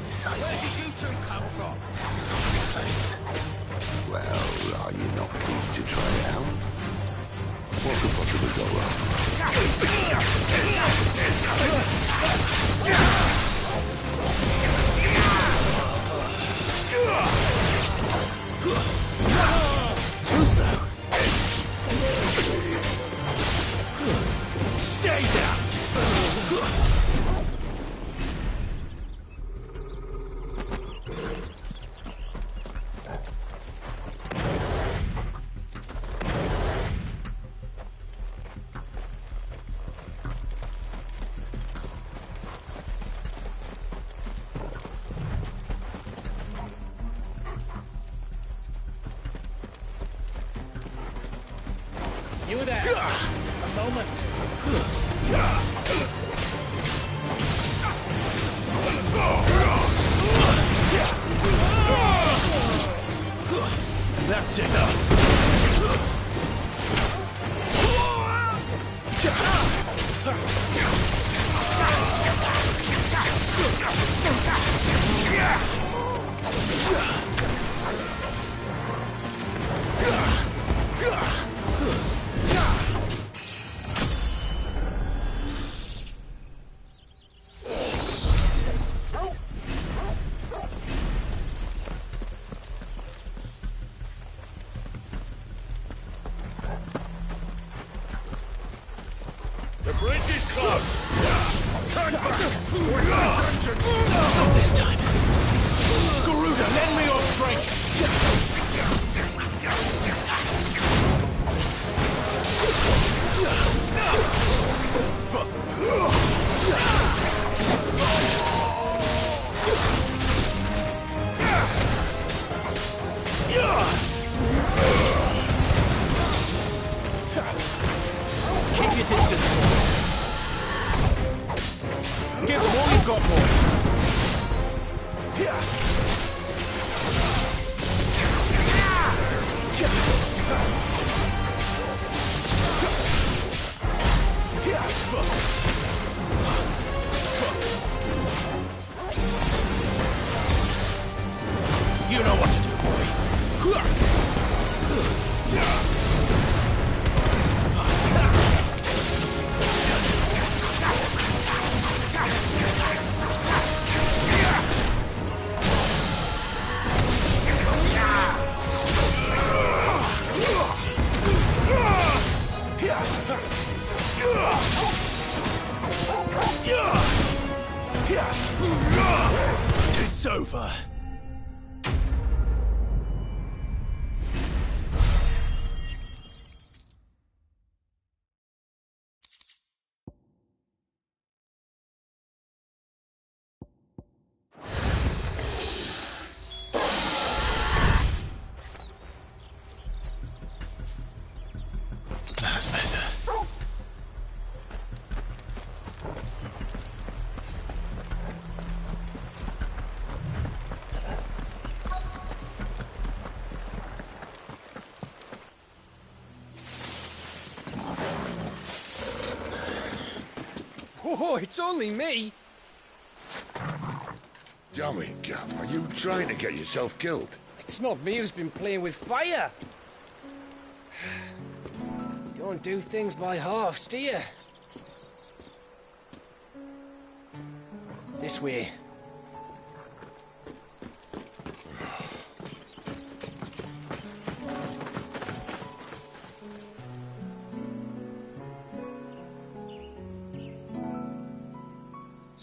A: inside
E: Where
A: me.
E: did you two come from?
A: Flames.
G: Well, are you not keen to try it out? What could possibly go wrong?
A: Too slow. Stay down.
F: You there? A moment.
A: That's enough.
C: The bridge is closed! Turn back!
A: Not this time. Garuda, lend me your strength. Keep your distance, boy. Give them all you've got, boy. You know what to do, boy. It's over. That's better.
P: Oh, it's only me!
G: Damn it, Gav, are you trying to get yourself killed?
P: It's not me who's been playing with fire! Don't do things by halves, do you? This way.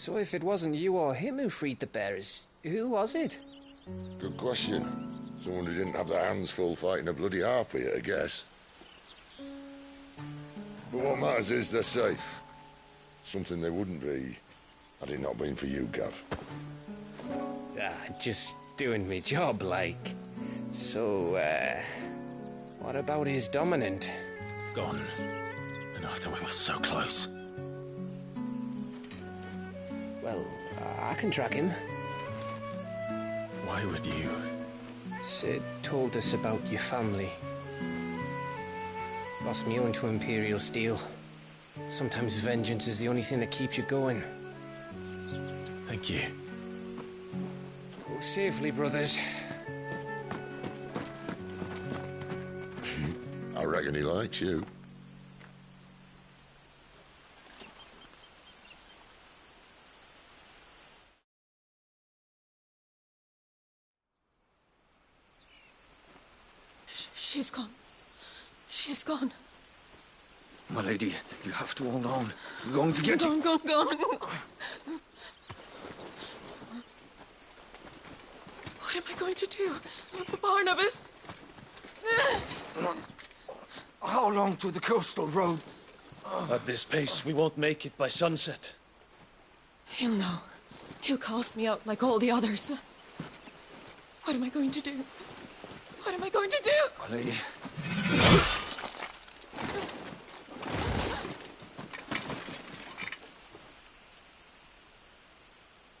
T: So if it wasn't you or him who freed the bearers, who was it?
G: Good question. Someone who didn't have their hands full fighting a bloody harpy, I guess. But what matters is they're safe. Something they wouldn't be had it not been for you, Gav.
T: Just doing me job, like. So, what about his dominant?
A: Gone. And after we were so close.
T: Well, I can track him.
A: Why would you?
T: Sid told us about your family. Lost me own to Imperial Steel. Sometimes vengeance is the only thing that keeps you going.
A: Thank you.
T: Go safely, brothers.
G: I reckon he likes you.
D: She's gone. She's gone.
R: My lady, you have to hold on. We're going to get you.
D: Gone. What am I going to do? Barnabas!
R: How long to the coastal road?
F: At this pace, we won't make it by sunset.
D: He'll know. He'll cast me out like all the others. What am I going to do? What am I going to do?
R: My lady.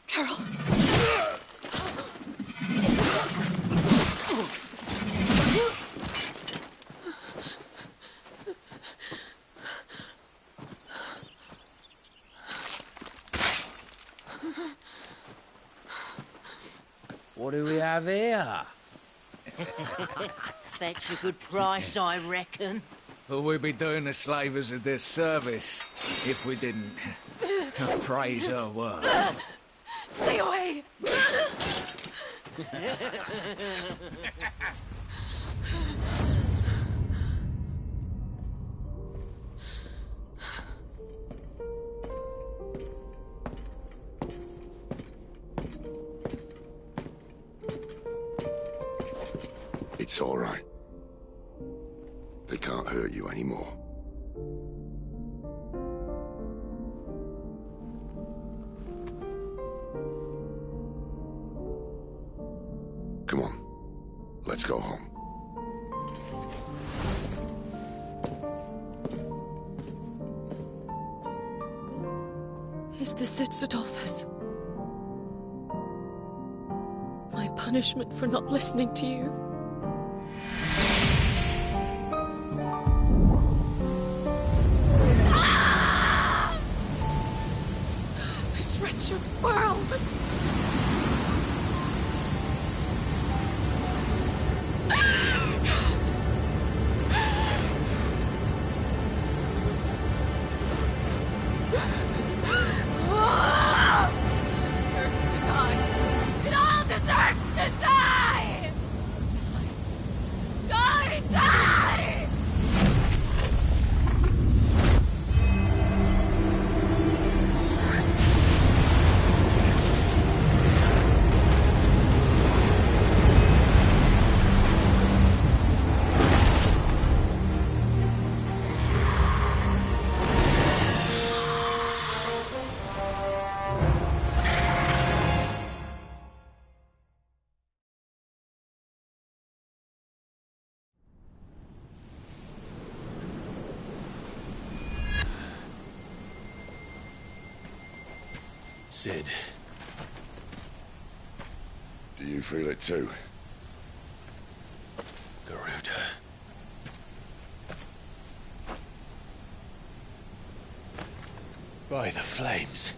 D: Carol.
E: What do we have here?
U: Fetch a good price, I reckon.
E: But we'd be doing the slavers a disservice if we didn't praise her work.
D: Stay away!
G: It's all right. They can't hurt you anymore. Come on. Let's go home.
D: Is this it, Adolphus? My punishment for not listening to you? This wretched world! Deserves to die. It all deserves to die! Die! Die!
A: Sid.
G: Do you feel it too?
A: Garuda. By the flames.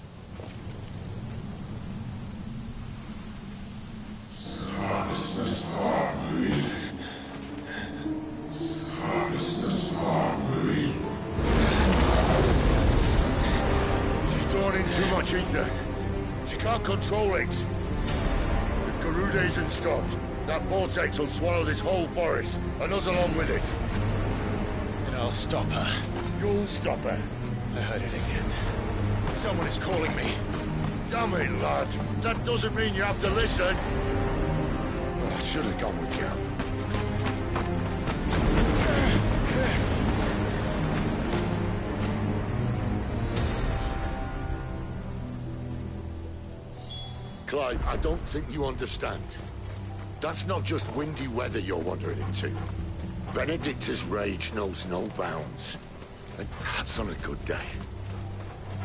G: She's drawn in too much ether. She can't control it. If Garuda isn't stopped, that vortex will swallow this whole forest, and us along with it.
A: And I'll stop her.
G: You'll stop her.
A: I heard it again. Someone is calling me.
G: Damn it, lad. That doesn't mean you have to listen. Oh, I should have gone with Gav. Clive, I don't think you understand. That's not just windy weather you're wandering into. Benedicta's rage knows no bounds. And that's on a good day.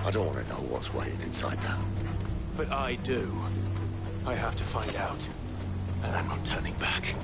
G: I don't want to know what's waiting inside that.
A: But I do. I have to find out. And I'm not turning back.